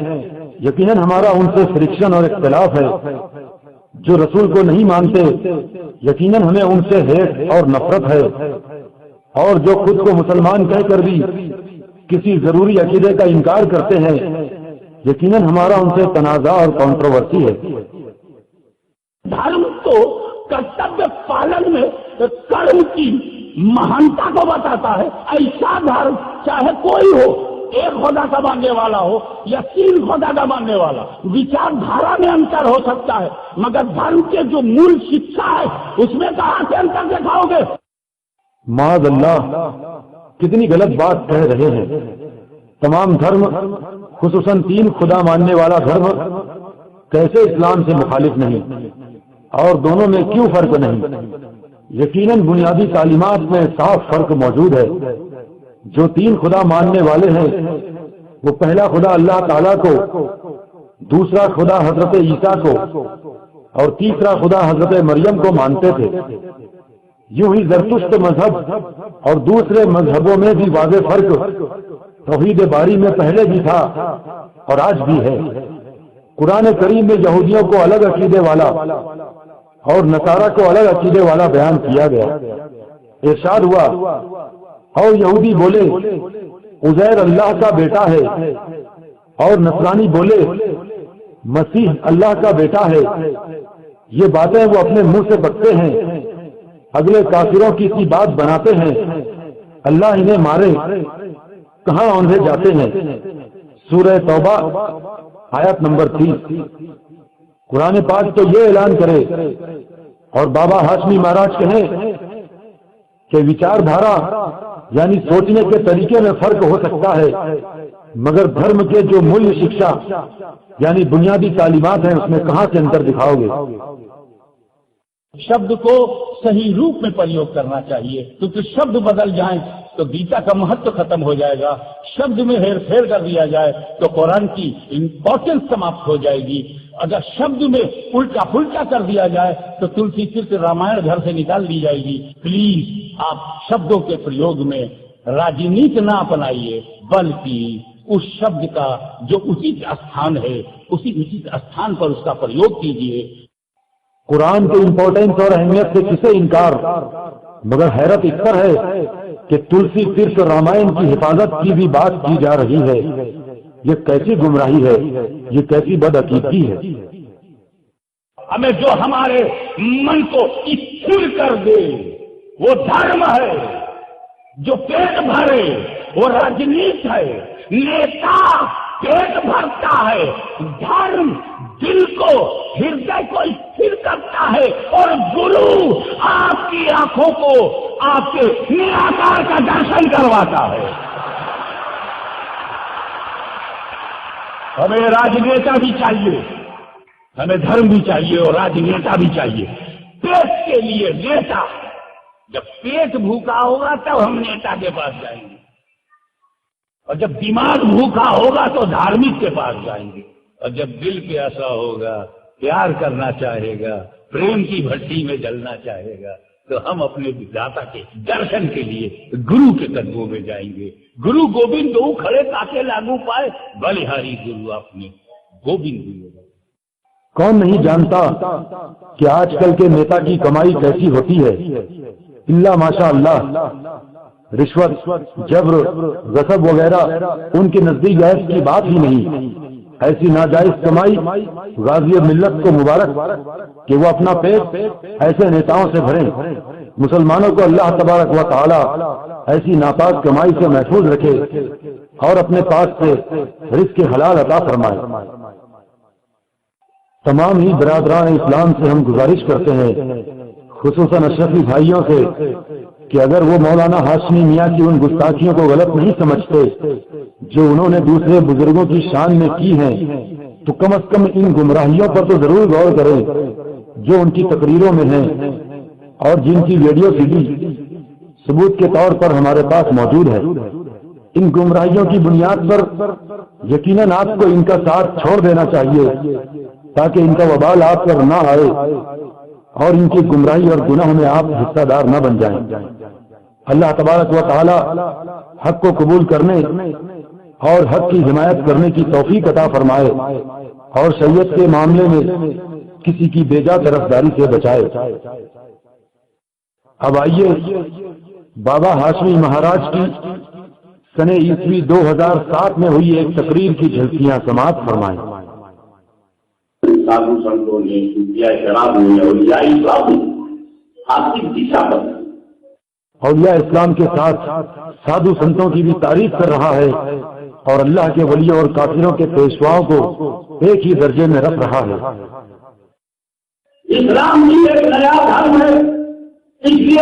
یقیناً ہمارا ان سے فرکشن اور اختلاف ہے۔ جو رسول کو نہیں مانتے، یقیناً ہمیں ان سے ہیٹ اور نفرت ہے، اور جو خود کو مسلمان کہہ کر بھی کسی ضروری عقیدے کا انکار کرتے ہیں، یقیناً ہمارا ان سے تنازع اور کنٹروورسی ہے۔ دھرم تو کرتویہ پالن میں کرم کی مہانتا کو بتاتا ہے۔ ایسا دھرم چاہے کوئی ہو، ایک خدا کا ماننے والا ہو یا تین خدا کا ماننے والا، وچار دھارا میں انتر ہو سکتا ہے، مگر دھرم کے جو مول شکشا ہے اس میں کہاں سے انتر دکھاؤ گے؟ معاذ اللہ، کتنی غلط بات کہہ رہے ہیں۔ تمام دھرم، خصوصاً تین خدا ماننے والا دھرم، کیسے اسلام سے مخالف نہیں؟ اور دونوں میں کیوں فرق نہیں؟ یقیناً بنیادی تعلیمات میں صاف فرق موجود ہے۔ جو تین خدا ماننے والے ہیں وہ پہلا خدا اللہ تعالیٰ کو، دوسرا خدا حضرت عیسیٰ کو، اور تیسرا خدا حضرت مریم کو مانتے تھے۔ یوں ہی زرتشت مذہب اور دوسرے مذہبوں میں بھی واضح فرق توحید باری میں پہلے بھی تھا اور آج بھی ہے۔ قرآن کریم میں یہودیوں کو الگ عقیدے والا اور نصارہ کو الگ عقیدے والا بیان کیا گیا۔ ارشاد ہوا، اور یہودی بولے عزیر اللہ کا بیٹا ہے، اور نصرانی بولے مسیح اللہ کا بیٹا ہے۔ یہ باتیں وہ اپنے منہ سے بکتے ہیں، اگلے کافروں کی سی بات بناتے ہیں۔ اللہ انہیں مارے، کہاں اوندھے جاتے ہیں۔ سورہ توبہ آیت نمبر 30۔ قرآن پاک تو یہ اعلان کرے اور بابا ہاشمی مہاراج کہیں کہ وچار دھارا یعنی سوچنے کے طریقے میں فرق ہو سکتا ہے، مگر دھرم کے جو مول شکشا یعنی بنیادی تعلیمات ہیں اس میں کہاں سے انتر دکھاؤ گے؟ شبد کو صحیح روپ میں پریوگ کرنا چاہیے، کیونکہ شبد بدل جائیں تو گیتا کا مہتو ختم ہو جائے گا۔ شبد میں ہیر پھیر کر دیا جائے تو قرآن کی امپورٹنس سماپت ہو جائے گی۔ اگر شبد میں الٹا پلٹا کر دیا جائے تو تلسی چرت رامائن گھر سے نکال دی جائے گی۔ پلیز آپ شبدوں کے پریوگ میں راجنیت نہ اپنائیے، بلکہ اس شبد کا جو اچت استھان ہے اسی اچت استھان پر اس کا پریوگ کیجیے۔ قرآن کے امپورٹنس اور اہمیت سے کسے انکار، مگر حیرت اس پر ہے کہ تلسی ترک رامائن کی حفاظت کی بھی بات کی جا رہی ہے۔ یہ کیسی گمراہی ہے، یہ کیسی بدعقیدگی ہے۔ ہمیں جو ہمارے من کو استھر کر دے وہ دھرم ہے، جو پیٹ بھرے وہ راجنیت ہے۔ نیتا پیٹ بھرتا ہے، دھرم دل کو، ہردے کو استھر کرتا ہے، اور گرو آپ کی آنکھوں کو آپ کے نراکار کا درشن کرواتا ہے۔ ہمیں راجنیتا بھی چاہیے، ہمیں دھرم بھی چاہیے اور راجنیتا بھی چاہیے۔ پیٹ کے لیے نیتا، جب پیٹ بھوکا ہوگا تب ہم نیتا کے پاس جائیں گے، اور جب دماغ بھوکا ہوگا تو دھارمک کے پاس جائیں گے۔ اور جب دل پیاسا ہوگا، پیار کرنا چاہے گا، پریم کی بھٹی میں جلنا چاہے گا، تو ہم اپنے داتا کے درشن کے لیے گرو کے قدموں میں جائیں گے. گرو گوبند دو کھڑے تاکہ لاگو پائے، بلہاری گرو اپنے گوبند گرو. کون نہیں جانتا کہ آج کل کے نیتا کی کمائی کیسی ہوتی ہے؟ اللہ ماشاء اللہ، رشوت، جبر، غصب وغیرہ ان کے نزدیک جائز کی بات ہی نہیں. ایسی ناجائز کمائی غازی ملت کو مبارک کہ وہ اپنا پیٹ ایسے نیتاؤں سے بھریں. مسلمانوں کو اللہ تبارک و تعالی ایسی ناپاک کمائی سے محفوظ رکھے اور اپنے پاس سے رزق حلال عطا فرمائے. تمام ہی برادران اسلام سے ہم گزارش کرتے ہیں، خصوصاً اشرفی بھائیوں سے، کہ اگر وہ مولانا ہاشمی میاں کی ان گستاخیوں کو غلط نہیں سمجھتے جو انہوں نے دوسرے بزرگوں کی شان میں کی ہیں، تو کم از کم ان گمراہیوں پر تو ضرور غور کریں جو ان کی تقریروں میں ہیں اور جن کی ویڈیو سی ڈی ثبوت کے طور پر ہمارے پاس موجود ہے. ان گمراہیوں کی بنیاد پر یقیناً آپ کو ان کا ساتھ چھوڑ دینا چاہیے تاکہ ان کا وبال آپ پر نہ آئے اور ان کی گمراہی اور گناہ میں آپ حصہ دار نہ بن جائیں. اللہ تبارک و تعالی حق کو قبول کرنے اور حق کی حمایت کرنے کی توفیق عطا فرمائے اور شریعت کے معاملے میں کسی کی بیجا طرفداری سے بچائے. اب آئیے بابا ہاشمی مہاراج کی سن عیسوی 2007 میں ہوئی ایک تقریر کی جھلکیاں سماعت فرمائیں. سادھو سنتوں نے، صوفیاء کرام نے، اولیاء اسلام نے آپ کی دشا بدلی. اولیاء اسلام کے ساتھ سادھو سنتوں کی بھی تعریف کر رہا ہے اور اللہ کے ولیوں اور کافروں کے پیشواؤں کو ایک ہی درجے میں رکھ رہا ہے. اسلام بھی ایک نیا دھرم ہے، اس لیے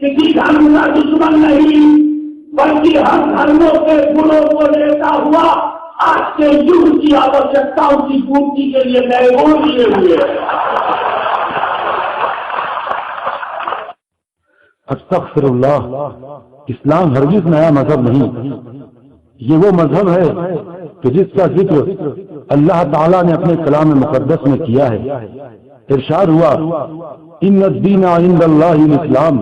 کسی دھرم کا دشمن نہیں، بلکہ ہر دھرموں کے گنوں کو لیتا ہوا آج کے یگ کی آوشکتاؤں کی پورتی کے لیے نئے گن لیے ہوئے. استغفر اللہ، اسلام ہرگز نیا مذہب نہیں، یہ وہ مذہب ہے کہ جس کا ذکر اللہ تعالیٰ نے اپنے کلام مقدس میں کیا ہے. ارشاد ہوا ان الدین عند اللہ الاسلام،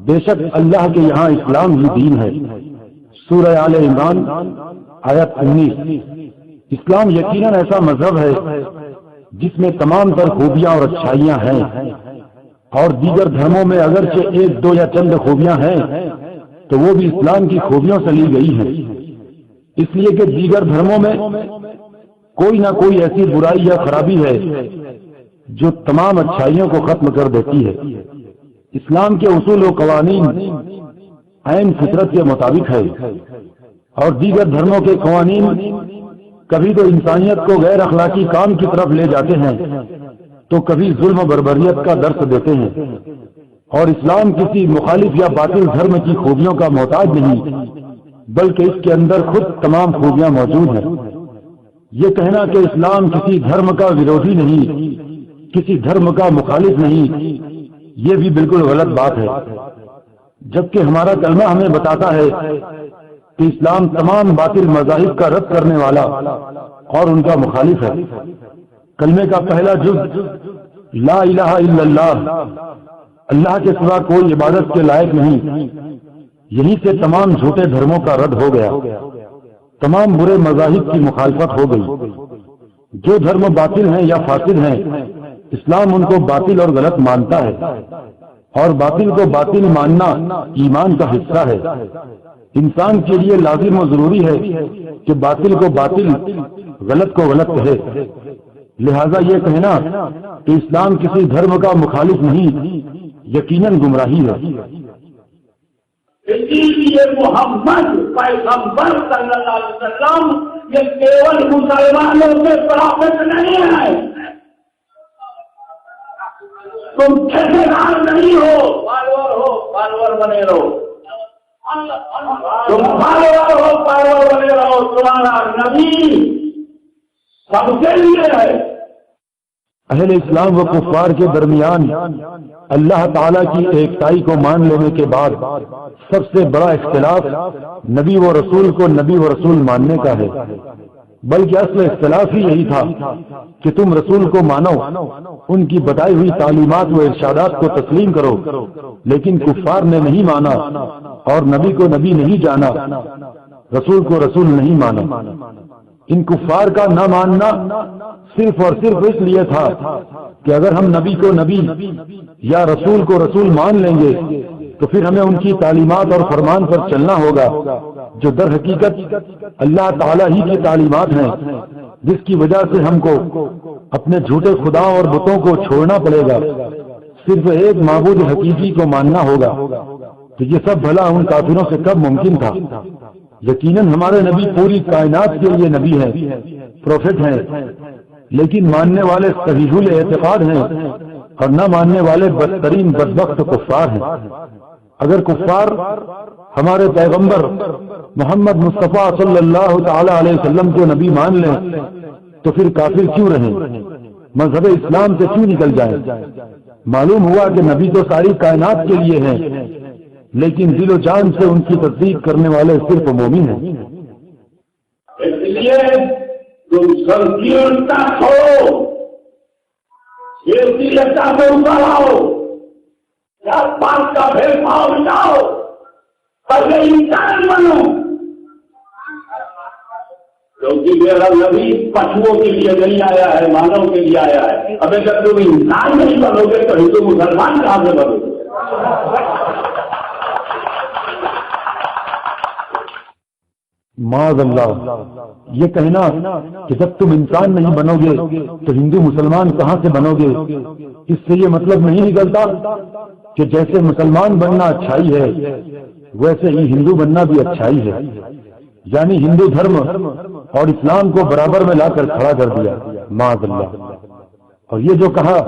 بے شک اللہ کے یہاں اسلام ہی دین ہے. سورہ آل عمران آیت 19. اسلام یقیناً ایسا مذہب ہے جس میں تمام تر خوبیاں اور اچھائیاں ہیں، اور دیگر دھرموں میں اگرچہ ایک دو یا چند خوبیاں ہیں تو وہ بھی اسلام کی خوبیوں سے لی گئی ہیں، اس لیے کہ دیگر دھرموں میں کوئی نہ کوئی ایسی برائی یا خرابی ہے جو تمام اچھائیوں کو ختم کر دیتی ہے. اسلام کے اصول و قوانین عین فطرت کے مطابق ہے، اور دیگر دھرموں کے قوانین کبھی تو انسانیت کو غیر اخلاقی کام کی طرف لے جاتے ہیں تو کبھی ظلم و بربریت کا درس دیتے ہیں. اور اسلام کسی مخالف یا باطل دھرم کی خوبیوں کا محتاج نہیں، بلکہ اس کے اندر خود تمام خوبیاں موجود ہیں. یہ کہنا کہ اسلام کسی دھرم کا ورودھی نہیں، کسی دھرم کا مخالف نہیں، یہ بھی بالکل غلط بات ہے، جبکہ ہمارا کلمہ ہمیں بتاتا ہے کہ اسلام تمام باطل مذاہب کا رد کرنے والا اور ان کا مخالف ہے. کلمے کا پہلا جز لا الہ الا اللہ، اللہ کے سوا کوئی عبادت کے لائق نہیں، یہیں سے تمام جھوٹے دھرموں کا رد ہو گیا، تمام برے مذاہب کی مخالفت ہو گئی. جو دھرم باطل ہیں یا فاسد ہیں، اسلام ان کو باطل اور غلط مانتا ہے، اور باطل کو باطل ماننا ایمان کا حصہ ہے. انسان کے لیے لازم و ضروری ہے کہ باطل کو باطل، غلط کو غلط کہے. لہذا یہ کہنا کہ اسلام کسی دھرم کا مخالف نہیں یقیناً گمراہی ہے. اسی لیے محمد پیغمبر صلی اللہ علیہ وسلم یہ کیول مسلمانوں کے پرافٹ نہیں ہے. تم ٹھیکیدار نہیں ہو، فالوور بنے رہو. تم فالوور بنے رہو. تمہارا نبی سب کے لیے ہے. اہل اسلام و کفار کے درمیان اللہ تعالیٰ کی ایکتائی کو مان لینے کے بعد سب سے بڑا اختلاف نبی و رسول کو نبی و رسول ماننے کا ہے، بلکہ اصل اختلاف ہی یہی تھا کہ تم رسول کو مانو، ان کی بتائی ہوئی تعلیمات و ارشادات کو تسلیم کرو، لیکن کفار نے نہیں مانا اور نبی کو نبی نہیں جانا، رسول کو رسول نہیں مانا۔ ان کفار کا نہ ماننا صرف اور صرف اس لیے تھا کہ اگر ہم نبی کو نبی یا رسول کو رسول مان لیں گے تو پھر ہمیں ان کی تعلیمات اور فرمان پر چلنا ہوگا، جو در حقیقت اللہ تعالیٰ ہی کی تعلیمات ہیں، جس کی وجہ سے ہم کو اپنے جھوٹے خدا اور بتوں کو چھوڑنا پڑے گا، صرف ایک معبود حقیقی کو ماننا ہوگا۔ تو یہ سب بھلا ان کافروں سے کب ممکن تھا؟ یقیناً ہمارے نبی پوری کائنات کے لیے نبی ہیں، پروفٹ ہیں، لیکن ماننے والے صحیح الاعتقاد ہیں اور نہ ماننے والے بدترین بدبخت کفار ہیں۔ اگر کفار ہمارے پیغمبر محمد مصطفیٰ صلی اللہ تعالی علیہ وسلم کو نبی مان لیں تو پھر کافر کیوں رہیں، مذہب اسلام سے کیوں نکل جائیں؟ معلوم ہوا کہ نبی تو ساری کائنات کے لیے ہیں، لیکن دل و جان سے ان کی تصدیق کرنے والے صرف مومن ہیں۔ اس لیے تم سنکیرنتا چھوڑو، سیرتیتا سے اوپر آؤ، جات پات کا بھید بھاؤ مٹاؤ، پہلے انسان بنو، کیونکہ میرا نبی پشوؤں کے لیے نہیں آیا ہے، مانو کے لیے آیا ہے۔ اب اگر تم انسان نہیں بنو گے تو ہندو مسلمان کہاں سے بنو گے؟ معاذ اللہ، یہ کہنا کہ جب تم انسان نہیں بنو گے تو ہندو مسلمان کہاں سے بنو گے، اس سے یہ مطلب نہیں نکلتا کہ جیسے مسلمان بننا اچھائی ہے ویسے ہی ہندو بننا بھی اچھائی ہے، یعنی ہندو دھرم اور اسلام کو برابر میں لا کر کھڑا کر دیا، معاذ اللہ۔ اور یہ جو کہا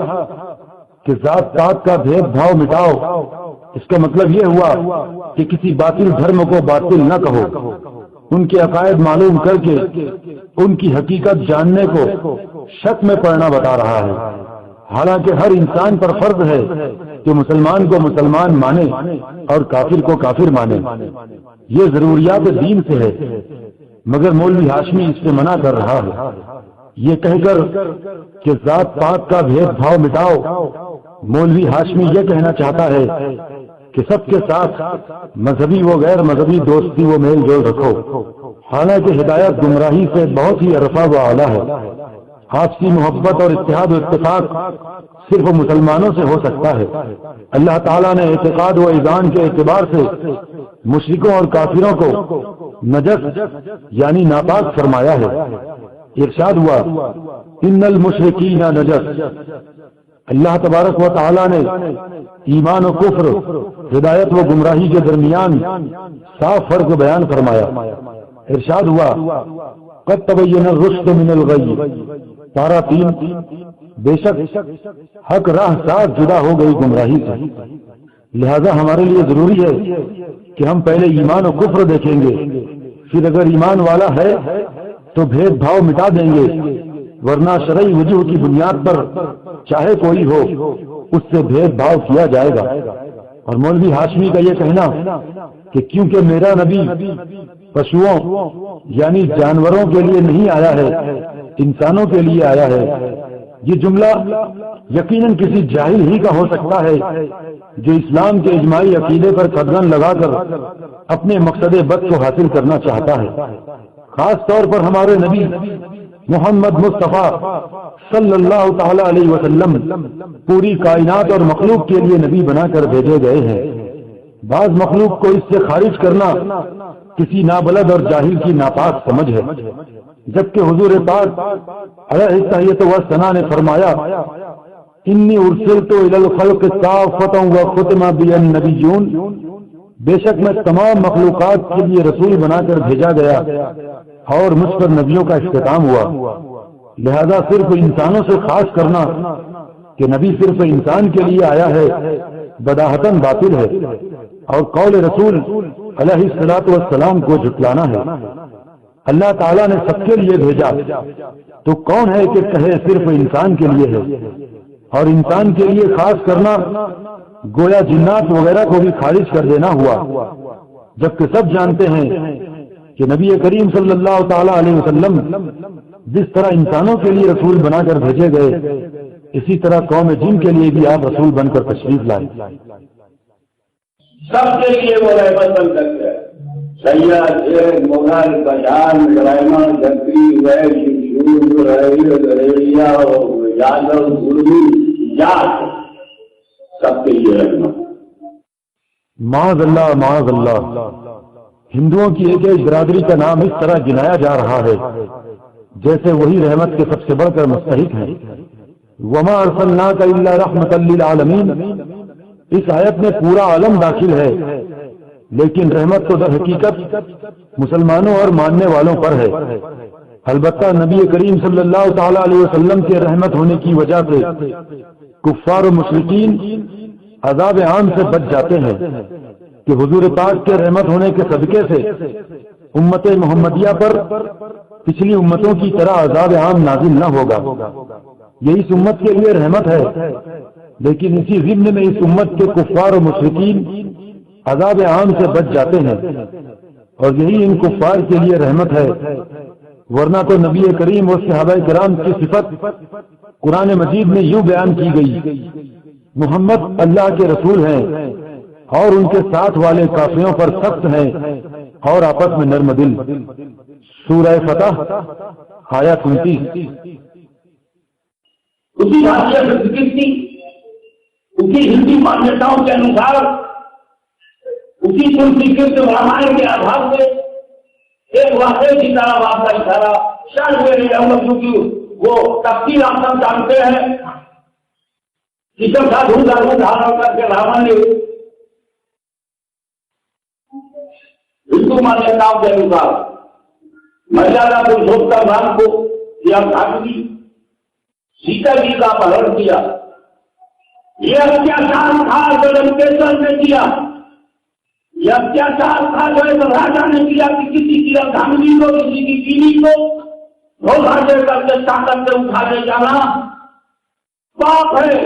کہ ذات پات کا بھید بھاؤ مٹاؤ، اس کا مطلب یہ ہوا کہ کسی باطل دھرم کو باطل نہ کہو، ان کے عقائد معلوم کر کے ان کی حقیقت جاننے کو شک میں پڑنا بتا رہا ہے، حالانکہ ہر انسان پر فرض ہے کہ مسلمان کو مسلمان مانے اور کافر کو کافر مانے، یہ ضروریات دین سے ہے، مگر مولوی ہاشمی اس سے منع کر رہا ہے، یہ کہہ کر کہ ذات پات کا بھید بھاؤ مٹاؤ۔ مولوی ہاشمی یہ کہنا چاہتا ہے کہ سب کے ساتھ مذہبی و غیر مذہبی دوستی و میل جول رکھو، حالانکہ ہدایت گمراہی سے بہت ہی عرفہ و اعلیٰ ہے۔ آپسی محبت اور اتحاد و اتفاق صرف مسلمانوں سے ہو سکتا ہے۔ اللہ تعالیٰ نے اعتقاد و ایذان کے اعتبار سے مشرکوں اور کافروں کو نجس یعنی ناپاک فرمایا ہے۔ ارشاد ہوا ان المشرکین نجس۔ اللہ تبارک و تعالیٰ نے ایمان و کفر، ہدایت و گمراہی کے درمیان صاف فرق بیان فرمایا۔ ارشاد ہوا قد تبین الرشد من الغی، پارہ 3، بے شک حق راہ صاف جدا ہو گئی گمراہی سے۔ لہذا ہمارے لیے ضروری ہے کہ ہم پہلے ایمان و کفر دیکھیں گے، پھر اگر ایمان والا ہے تو بھید بھاؤ مٹا دیں گے، ورنہ شرعی وجوہ کی بنیاد پر چاہے کوئی ہو اس سے بھید بھاؤ کیا جائے گا۔ اور مولوی ہاشمی کا یہ کہنا کہ کیونکہ میرا نبی پشوؤں یعنی جانوروں کے لیے نہیں آیا ہے، انسانوں کے لیے آیا ہے، یہ جملہ یقیناً کسی جاہل ہی کا ہو سکتا ہے جو اسلام کے اجماعی عقیدے پر قدغن لگا کر اپنے مقصد بد کو حاصل کرنا چاہتا ہے۔ خاص طور پر ہمارے نبی محمد مصطفیٰ صلی اللہ تعالی علیہ وسلم پوری کائنات اور مخلوق کے لیے نبی بنا کر بھیجے گئے ہیں۔ بعض مخلوق کو اس سے خارج کرنا کسی نابلد اور جاہل کی ناپاک سمجھ ہے، جبکہ حضور پاک علیہ الصلوۃ والسلام نے فرمایا انی ارسلت الی الخلق کافۃ وختم بی النبیون، بے شک میں تمام مخلوقات کے لیے رسول بنا کر بھیجا گیا اور مجھ پر نبیوں کا اختتام ہوا۔ لہذا صرف انسانوں سے خاص کرنا کہ نبی صرف انسان کے لیے آیا ہے بداہتاً باطل ہے، اور قول رسول علیہ الصلوۃ والسلام کو جھٹلانا ہے۔ اللہ تعالیٰ نے سب کے لیے بھیجا، تو کون ہے کہ کہے صرف انسان کے لیے ہے؟ اور انسان کے لیے خاص کرنا گویا جنات وغیرہ کو بھی خارج کر دینا ہوا، جبکہ سب جانتے ہیں کہ نبی کریم صلی اللہ تعالی علیہ وسلم جس طرح انسانوں کے لیے رسول بنا کر بھیجے گئے، اسی طرح قوم جن کے لیے بھی آپ رسول بن کر تشریف لائے۔ سب کے لیے وہ رحمت بن کر کے سید مغل پٹھان ڈرائمہ جگری ویش ریڑیا یادو گرمی جات سب کے لیے رحمت۔ معاذ اللہ، ہندوؤں کی ایک ایک برادری کا نام اس طرح گنایا جا رہا ہے جیسے وہی رحمت کے سب سے بڑھ کر مستحق ہیں۔ وما ارسلناک الا رحمتا للعالمین، اس آیت میں پورا عالم داخل ہے، لیکن رحمت تو در حقیقت مسلمانوں اور ماننے والوں پر ہے۔ البتہ نبی کریم صلی اللہ تعالی علیہ وسلم کے رحمت ہونے کی وجہ سے کفار و مشرکین عذاب عام سے بچ جاتے ہیں کہ حضور پاک کے رحمت ہونے کے صدقے سے امت محمدیہ پر پچھلی امتوں کی طرح عذاب عام نازل نہ ہوگا۔ یہی اس امت کے لیے رحمت ہے، لیکن اسی ضمن میں اس امت کے کفار و مشرکین عذاب عام سے بچ جاتے ہیں، اور یہی ان کفار کے لیے رحمت ہے۔ ورنہ تو نبی کریم اور صحابہ کرام کی صفت قرآن مجید میں یوں بیان کی گئی، محمد اللہ کے رسول ہیں اور ان کے ساتھ والے کافروں پر سخت ہیں اور آپس میں نرم دل۔ سورہ فتح آیت 29۔ اسی بھارتیہ سنسکرتی، اسی ہندی مانیہتاؤں کے انوسار، اسی سنسکرت رامائن کے آدھار سے ایک واقعے کی طرح آپ کا اشارہ شاید میرے احمد، کیونکہ وہ تفصیل آپ سب جانتے ہیں، جسم ساتھ دھارن کر کے راون نے ہندو مانیہتاؤں کے انوسار مریادا پروشوتم رام کو یا بھاگی سیتا جی کا اپہرن کیا۔ یہ اتیاچار تھا جو لنکیشور نے کیا، یہ اتیاچار تھا جو ایک راجا نے کیا کہ کسی کی اردھانوی کو، کسی کی بیوی کو دھوکہ دے کر کے طاقت سے اٹھا لے جانا پاپ ہے۔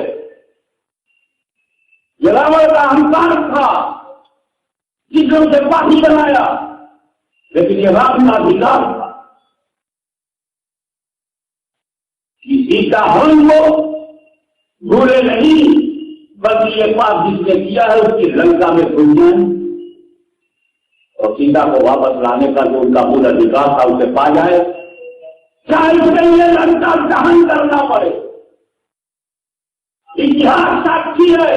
یہ راون کا اہنکار تھا، چیزوں سے پاہی بنایا، لیکن یہ رام کا ادھیکار تھا۔ کسی کا ہم کو بھولے نہیں، بلکہ یہ بات جس نے کیا ہے اس کی لنکا میں کھل جائیں اور سیتا کو واپس لانے کا جو ان کا مول ادھیکار تھا اسے پا جائے، چاہے اس کے لیے لنکا دہن کرنا پڑے۔ اتہاس ساکھی ہے،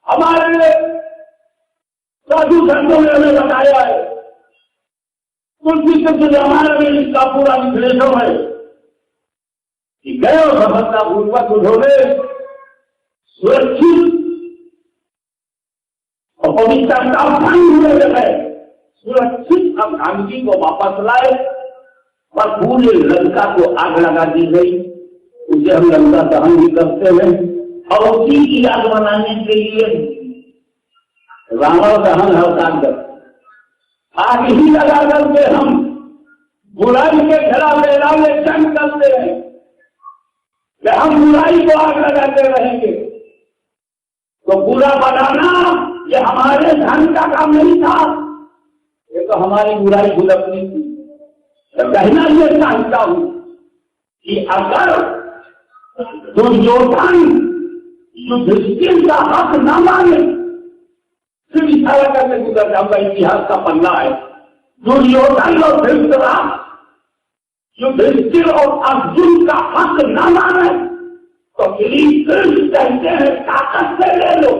ہمارے سادھو سنتوں نے ہمیں بتایا ہے، کل زمانے میں اس کا پورا وشلیشن ہے کہ گئے اور سفلتا پوروک انہوں نے سرکشت اور پوترتا ہوئے رہے، سرکشت افغانگی کو واپس لائے اور پورے لنکا کو آگ لگا دی گئی۔ اسے ہم لنکا دہن بھی کرتے ہیں اور اسی کی یاد منانے کے لیے راون دہن ہر کام کرتے، آگ ہی لگا کر کے ہم برائی کے خلاف اعلان جنگ کرتے ہیں کہ ہم برائی کو آگ لگاتے رہیں گے۔ تو برا بنانا یہ ہمارے دھن کا کام نہیں تھا، یہ تو ہماری برائی بھلپنی تھی۔ کہنا یہ چاہتا ہوں کہ اگر دریودھن یدھشٹھر کا حق نہ مانے، صرف اشارہ کر کے گزر جاؤں گا، اتہاس کا پنہ ہے، دریودھن اور دھرتراشٹر یدھشٹھر اور ارجن کا حق نہ مانے تو پلیز کہتے ہیں طاقت سے لے لو،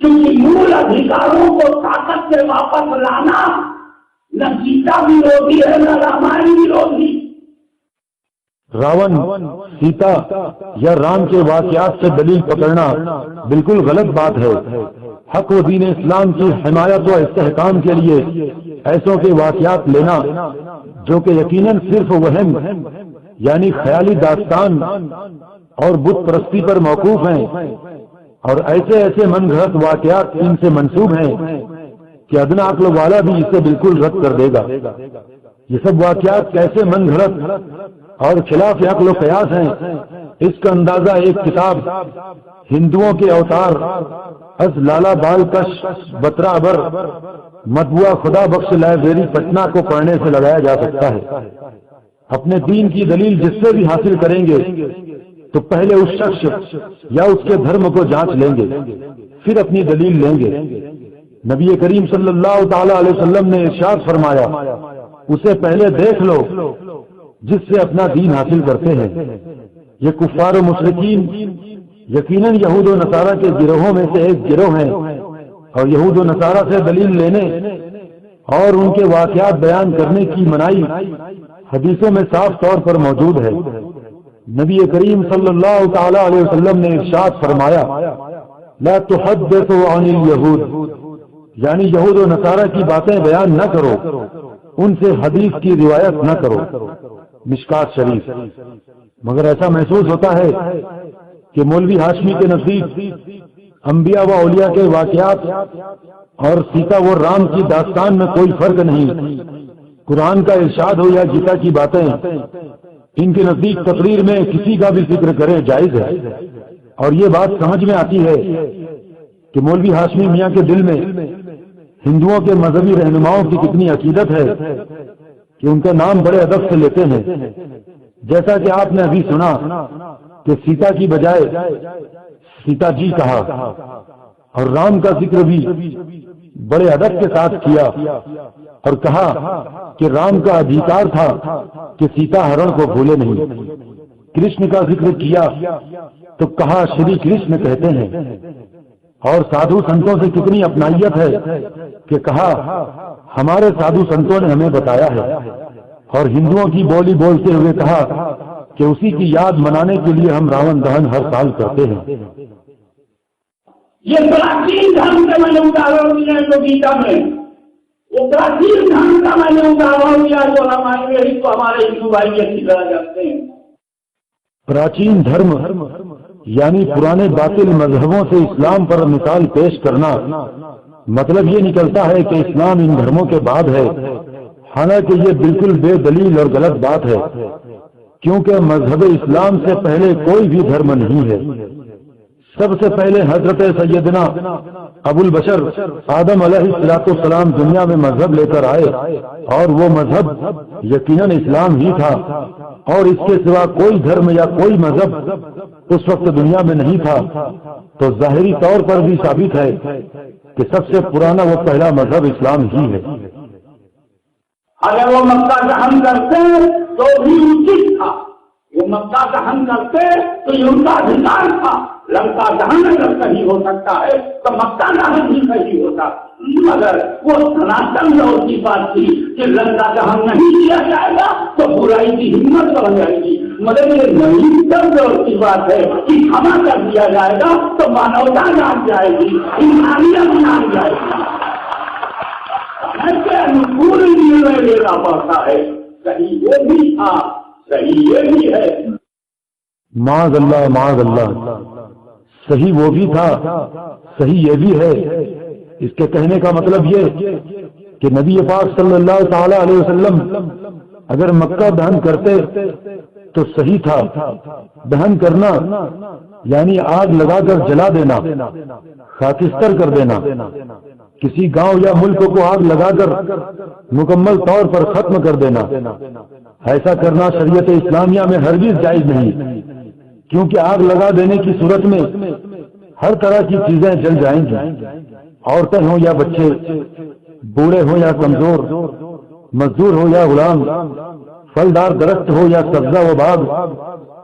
کیونکہ مول ادھیکاروں کو طاقت سے واپس لانا نہ سیتا ورودھی ہے نہ رامائن ورودھی۔ راون، سیتا یا رام کے واقعات سے دلیل پکڑنا بالکل غلط بات ہے۔ حق و دین اسلام کی حمایت و استحکام کے لیے ایسوں کے واقعات لینا جو کہ یقیناً صرف وہم یعنی خیالی داستان اور بت پرستی پر موقوف ہیں، اور ایسے من گھڑت واقعات ان سے منسوب ہیں کہ ادنا عقل والا بھی اسے بالکل رد کر دے گا۔ یہ سب واقعات کیسے من گھڑت اور خلاف عقل و قیاس ہیں، اس کا اندازہ ایک کتاب ہندوؤں کے اوتار از لالا بال کش بترا ابر مطبوعہ خدا بخش لائبریری پٹنہ کو پڑھنے سے لگایا جا سکتا ہے۔ اپنے دین کی دلیل جس سے بھی حاصل کریں گے تو پہلے اس شخص یا اس کے دھرم کو جانچ لیں گے، پھر اپنی دلیل لیں گے۔ نبی کریم صلی اللہ تعالی علیہ وسلم نے ارشاد فرمایا، اسے پہلے دیکھ لو جس سے اپنا دین حاصل کرتے ہیں۔ یہ کفار و مشرکین یقیناً یہود و نصارہ کے گروہوں میں سے ایک گروہ ہیں، اور یہود و نصارہ سے دلیل لینے اور ان کے واقعات بیان کرنے کی منائی حدیثوں میں صاف طور پر موجود ہے۔ نبی کریم صلی اللہ تعالی علیہ وسلم نے ارشاد فرمایا، لا تحدثوا عن الیہود، یعنی یہود و نصارہ کی باتیں بیان نہ کرو، ان سے حدیث کی روایت نہ کرو، مشکات شریف۔ مگر ایسا محسوس ہوتا ہے کہ مولوی ہاشمی کے نزدیک انبیاء و اولیاء کے واقعات اور سیتا و رام کی داستان میں کوئی فرق نہیں۔ قرآن کا ارشاد ہو یا گیتا کی باتیں، ان کے نزدیک تقریر میں کسی کا بھی ذکر کرے جائز ہے۔ اور یہ بات سمجھ میں آتی ہے کہ مولوی ہاشمی میاں کے دل میں ہندوؤں کے مذہبی رہنماؤں کی کتنی عقیدت ہے کہ ان کا نام بڑے ادب سے لیتے ہیں۔ جیسا کہ آپ نے ابھی سنا کہ سیتا کی بجائے سیتا جی کہا، اور رام کا ذکر بھی بڑے ادب کے ساتھ کیا، اور کہا کہ رام کا ادھیکار تھا کہ سیتا ہرن کو بھولے نہیں۔ کرشن کا ذکر کیا تو کہا شری کرشن کہتے ہیں، اور سادھو سنتوں سے کتنی اپنائیت ہے کہ کہا ہمارے سادھو سنتوں نے ہمیں بتایا ہے، اور ہندوؤں کی بولی بولتے ہوئے کہا کہ اسی کی یاد منانے کے لیے ہم راون دہن ہر سال کرتے ہیں۔ یہ پراچین دھرم کا میں نے اداہرن دیا جو گیتا میں، وہ پراچین دھرم کا میں نے اداہرن دیا جو ہمارے ہندو بھائی اچھی طرح جانتے ہیں۔ پراچین دھرم یعنی پرانے باطل مذہبوں سے اسلام پر مثال پیش کرنا، مطلب یہ نکلتا ہے کہ اسلام ان دھرموں کے بعد ہے، حالانکہ یہ بالکل بے دلیل اور غلط بات ہے، کیونکہ مذہب اسلام سے پہلے کوئی بھی دھرم نہیں ہے۔ سب سے پہلے حضرت سیدنا ابو البشر آدم علیہ السلام دنیا میں مذہب لے کر آئے، اور وہ مذہب یقیناً اسلام ہی تھا، اور اس کے سوا کوئی دھرم یا کوئی مذہب اس وقت دنیا میں نہیں تھا۔ تو ظاہری طور پر بھی ثابت ہے کہ سب سے پرانا وہ پہلا مذہب اسلام ہی ہے۔ اگر وہ مکہ دہن کرتے تو بھی اچت تھا، وہ مکہ دہن کرتے تو یہ ان کا ادھیکار تھا۔ لنکا دہن اگر صحیح ہو سکتا ہے تو مکہ دہن بھی صحیح ہوتا، مگر وہ سناتن دور کی بات تھی کہ لنکا دہن نہیں کیا جائے گا تو برائی کی ہمت بڑھ جائے گی، مگر یہ نویتم دور کی بات ہے کہ کھما کر دیا جائے گا تو مانوتا جان جائے گی، انسانیت جان جائے گی۔ ایسے انوکول نرنے لینا پڑتا ہے، صحیح وہ بھی تھا، صحیح یہ بھی ہے۔ معاذ اللہ معاذ اللہ، صحیح وہ بھی تھا، صحیح یہ بھی ہے۔ اس کے کہنے کا مطلب یہ کہ نبی پاک صلی اللہ تعالی علیہ وسلم اگر مکہ دہن کرتے تو صحیح تھا۔ دہن کرنا یعنی آگ لگا کر جلا دینا، خاکستر کر دینا، کسی گاؤں یا ملک کو آگ لگا کر مکمل طور پر ختم کر دینا، ایسا کرنا شریعت اسلامیہ میں ہرگز جائز نہیں، کیونکہ آگ لگا دینے کی صورت میں ہر طرح کی چیزیں جل جائیں گی، عورتیں ہوں یا بچے، بوڑھے ہوں یا کمزور، مزدور ہو یا غلام، پھلدار درخت ہو یا سبزہ و باغ،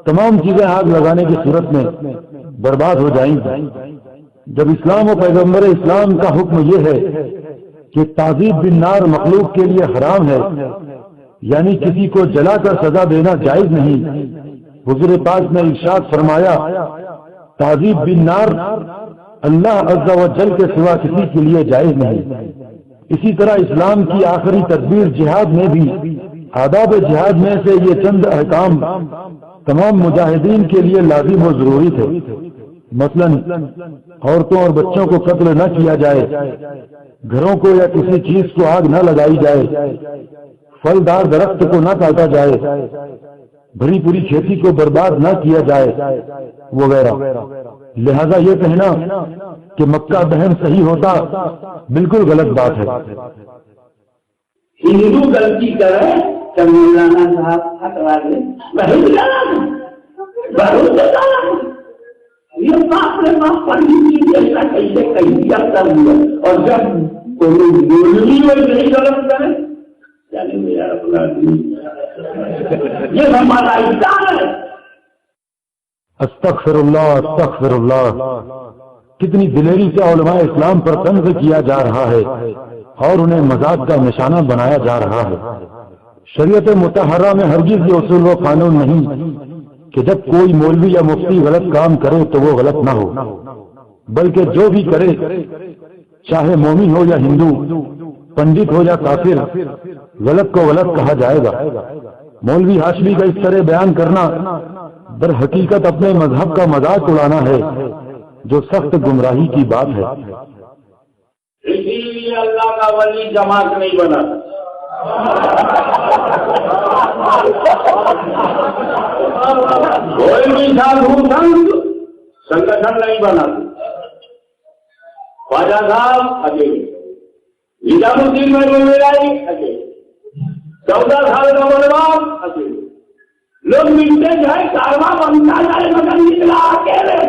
تمام چیزیں آگ لگانے کی صورت میں برباد ہو جائیں گی۔ جب اسلام و پیغمبر اسلام کا حکم یہ ہے کہ تعذیب بالنار مخلوق کے لیے حرام ہے، یعنی کسی کو جلا کر سزا دینا جائز نہیں، حضور پاک نے ارشاد فرمایا تعذیب بالنار اللہ عز و جل کے سوا کسی کے لیے جائز نہیں۔ اسی طرح اسلام کی آخری تدبیر جہاد میں بھی آداب جہاد میں سے یہ چند احکام تمام مجاہدین کے لیے لازم و ضروری تھے۔ مثلاً عورتوں اور بچوں کو قتل نہ کیا جائے، گھروں کو یا کسی چیز کو آگ نہ لگائی جائے، پھلدار درخت کو نہ کاٹا جائے، بھری پوری کھیتی کو برباد نہ کیا جائے وغیرہ۔ لہذا یہ کہنا کہ مکہ دہن صحیح ہوتا بالکل غلط بات ہے۔ ہندو غلطی کرے تو مولانا صاحب ہٹوا دے، یہ باپ نے باپ پڑھی چیز ایسا کیسے کہہ دیا کر دیا، اور جب کوئی مولوی میں نہیں غلط کرے یعنی میرا اپنا یہ ہمارا انسان ہے۔ استغفر اللہ استغفر اللہ، کتنی دلیری سے علماء اسلام پر طنز کیا جا رہا ہے اور انہیں مذاق کا نشانہ بنایا جا رہا ہے۔ شریعت مطہرہ میں ہرگز یہ اصول و قانون نہیں کہ جب کوئی مولوی یا مفتی غلط کام کرے تو وہ غلط نہ ہو، بلکہ جو بھی کرے چاہے مومن ہو یا ہندو، پنڈت ہو یا کافر، غلط کو غلط کہا جائے گا۔ مولوی ہاشمی کا اس طرح بیان کرنا در حقیقت اپنے مذہب کا مذاق اڑانا ہے، جو سخت گمراہی کی بات ہے۔ اسی لیے اللہ کا ولی جماعت نہیں بنا، کوئی بھی سادھو سنت سنگھن نہیں بنا۔ خواجہ صاحب اکیلے، نظام الدین محمودی اکیلے، 14 سال کا بلوان اکیلے، لوگ ملتے جائے کارواں بنتا جائے مگر نکلا اکیلے۔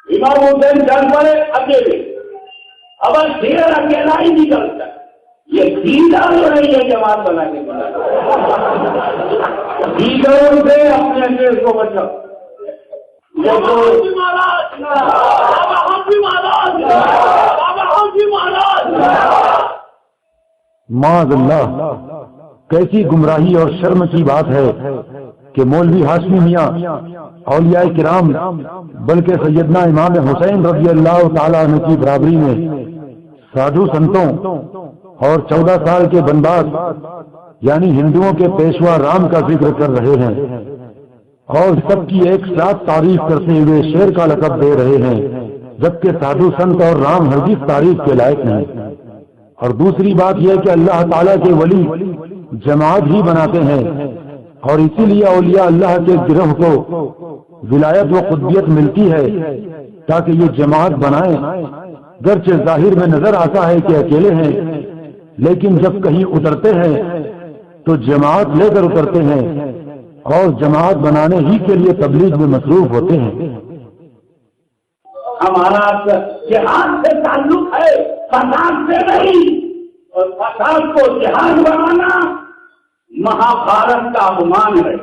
امام حسین چل پڑے اکیلے، اب شیر اکیلا ہی نکلتا ہے۔ یہ سیدھا جو نہیں ہے جماعت بنا کے بنا، دیگروں سے اپنے دیش کو بچاؤ۔ معاذ اللہ، کیسی گمراہی اور شرم کی بات ہے کہ مولوی ہاشمی میاں اولیاء کرام بلکہ سیدنا امام حسین رضی اللہ تعالیٰ عنہ کی برابری میں سادھو سنتوں اور 14 سال کے بنباس یعنی ہندوؤں کے پیشوا رام کا ذکر کر رہے ہیں اور سب کی ایک ساتھ تعریف کرتے ہوئے شیر کا لقب دے رہے ہیں، جبکہ سادھو سنت اور رام ہرگز تعریف کے لائق نہیں۔ اور دوسری بات یہ کہ اللہ تعالیٰ کے ولی جماعت ہی بناتے ہیں، اور اسی لیے اولیاء اللہ کے گروہ کو ولایت و قطبیت ملتی ہے تاکہ یہ جماعت بنائیں۔ گرچہ ظاہر میں نظر آتا ہے کہ اکیلے ہیں، لیکن جب کہیں اترتے ہیں تو جماعت لے کر اترتے ہیں اور جماعت بنانے ہی کے لیے تبلیغ میں مصروف ہوتے ہیں۔ ہمارا جہاد سے تعلق ہے، فساد سے نہیں، اور فساد کو جہاد بنانا مہابھارت کا اپمان ہے،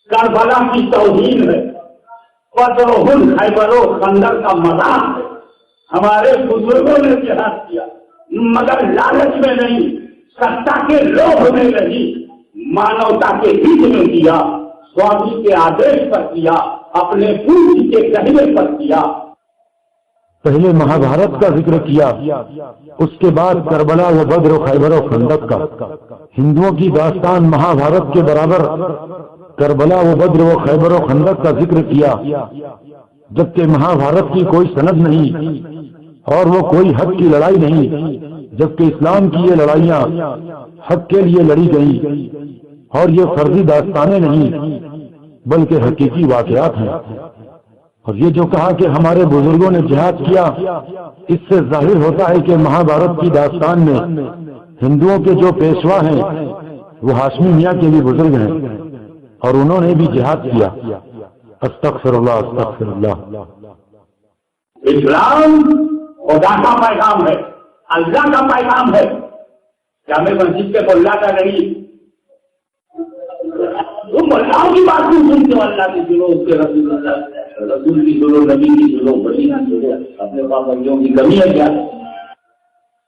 کربلا کی توہین ہے، بدر و خیبر و خندق کا مذاق ہے۔ ہمارے بزرگوں نے جہاد کیا مگر لالچ میں نہیں، ستا کے لوبھ میں نہیں، مانوتا کے ہت میں کیا، سوامی کے آدیش پر کیا، اپنے پوجی کے کہنے پر کیا۔ پہلے مہابھارت کا ذکر کیا، اس کے بعد کربلا و بدر و خیبر و خندق کا۔ ہندوؤں کی داستان مہابھارت کے برابر کربلا و بدر و خیبر و خندق کا ذکر کیا، جبکہ مہابھارت کی کوئی سند نہیں اور وہ کوئی حق کی لڑائی نہیں، جبکہ اسلام کی یہ لڑائیاں حق کے لیے لڑی گئی، اور یہ فرضی داستانیں نہیں بلکہ حقیقی واقعات ہیں۔ اور یہ جو کہا کہ ہمارے بزرگوں نے جہاد کیا، اس سے ظاہر ہوتا ہے کہ مہابھارت کی داستان میں ہندوؤں کے جو پیشوا ہیں وہ ہاشمی میاں کے بھی بزرگ ہیں اور انہوں نے بھی جہاد کیا۔ استغفر اللہ استغفر اللہ۔ اسلام خدا کا پیغام ہے، اللہ کا پیغام ہے۔ کیا میں مسجد کے ملا کا نہیں؟ وہ ملاؤں کی بات نہیں سنتے، اللہ کی سنو، اس کے رسول کی سنو، نبی کی سنو، بڑی نہ سنو، اپنے پابندیوں کی کمی ہے کیا؟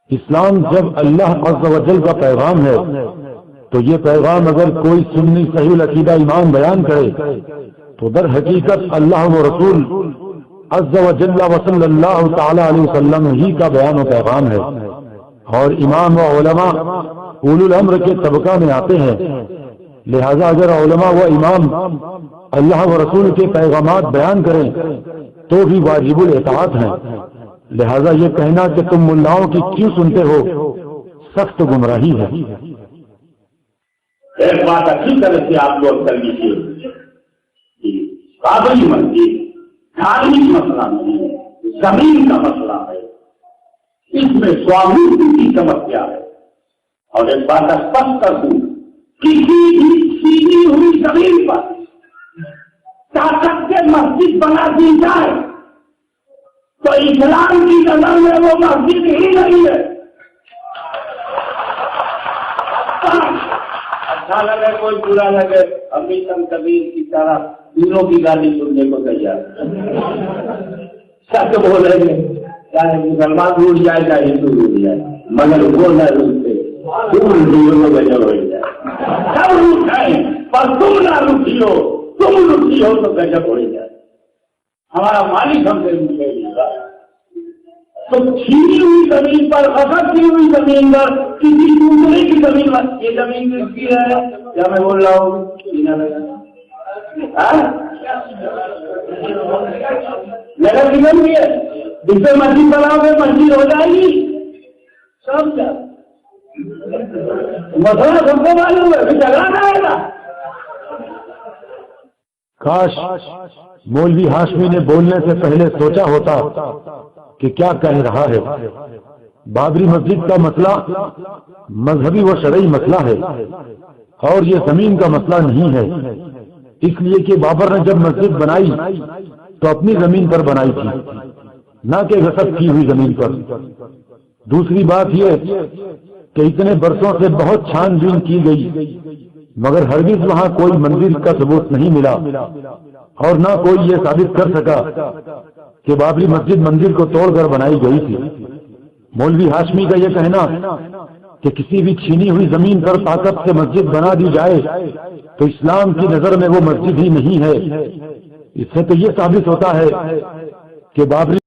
اسلام جب اللہ عز و جل کا پیغام ہے تو یہ پیغام اگر کوئی سنی صحیح العقیدہ امام بیان کرے تو در حقیقت اللہ و رسول عز و جل و صلی اللہ تعالی علیہ وسلم ہی کا بیان و پیغام ہے، اور امام و علماء اولو الامر کے طبقہ میں آتے ہیں۔ لہذا اگر علماء و امام اللہ و رسول کے پیغامات بیان کریں تو بھی واجب الاطاعت ہیں. لہذا یہ کہنا کہ تم ملاؤں کی کیوں سنتے ہو سخت گمراہی ہے. ایک بات اچھی طرح سے آپ لوگ کر لیجیے، قابلی مسجد دھارمک مسئلہ نہیں ہے، زمین کا مسئلہ ہے، اس میں سوامی کی سمسیا ہے. اور ایک بات اسپشٹ کر دوں، کسی بھی سیدھی ہوئی زمین پر طاقت سے مسجد بنا دی جائے تو اسلام کی نظر میں وہ مسجد ہی نہیں ہے. اچھا لگے کوئی برا لگے، ابھی تک کبیر کی طرح دونوں کی گالی سننے کو تیار. سچ بولیں گے، چاہے مسلمان روٹ جائے چاہے ہندو روٹ جائے، مگر وہ نہ روٹتے، تم دونوں گجر ہو جائے. سب روٹ جائیں پر تم نہ روٹی ہو، تم روٹی ہو تو گجب ہو جائے. ہمارا مالک ہم سے ملے گا تو چھینی ہوئی زمین پر، غصب کی ہوئی زمین پر، کسی دوسرے کی زمین پر، یہ زمین کس کی ہے؟ کیا میں بول رہا ہوں؟ نگر نگم بھی ہے، جس سے مسجد بناؤ گے مسجد ہو جائے گی. سب کیا مسئلہ سب کو معلوم ہے، پھر جھگڑا نہ آئے گا. کاش مولوی ہاشمی نے بولنے سے پہلے سوچا ہوتا کہ کیا کہہ رہا ہے. بابری مسجد کا مسئلہ مذہبی و شرعی مسئلہ ہے اور یہ زمین کا مسئلہ نہیں ہے، اس لیے کہ بابر نے جب مسجد بنائی تو اپنی زمین پر بنائی تھی، نہ کہ غصب کی ہوئی زمین پر. دوسری بات یہ کہ اتنے برسوں سے بہت چھان بین کی گئی مگر ہرگز وہاں کوئی مندر کا ثبوت نہیں ملا اور نہ کوئی یہ ثابت کر سکا کہ بابری مسجد مندر کو توڑ کر بنائی گئی تھی. مولوی ہاشمی کا یہ کہنا کہ کسی بھی چھینی ہوئی زمین پر طاقت سے مسجد بنا دی جائے تو اسلام کی نظر میں وہ مسجد ہی نہیں ہے، اس سے تو یہ ثابت ہوتا ہے کہ بابری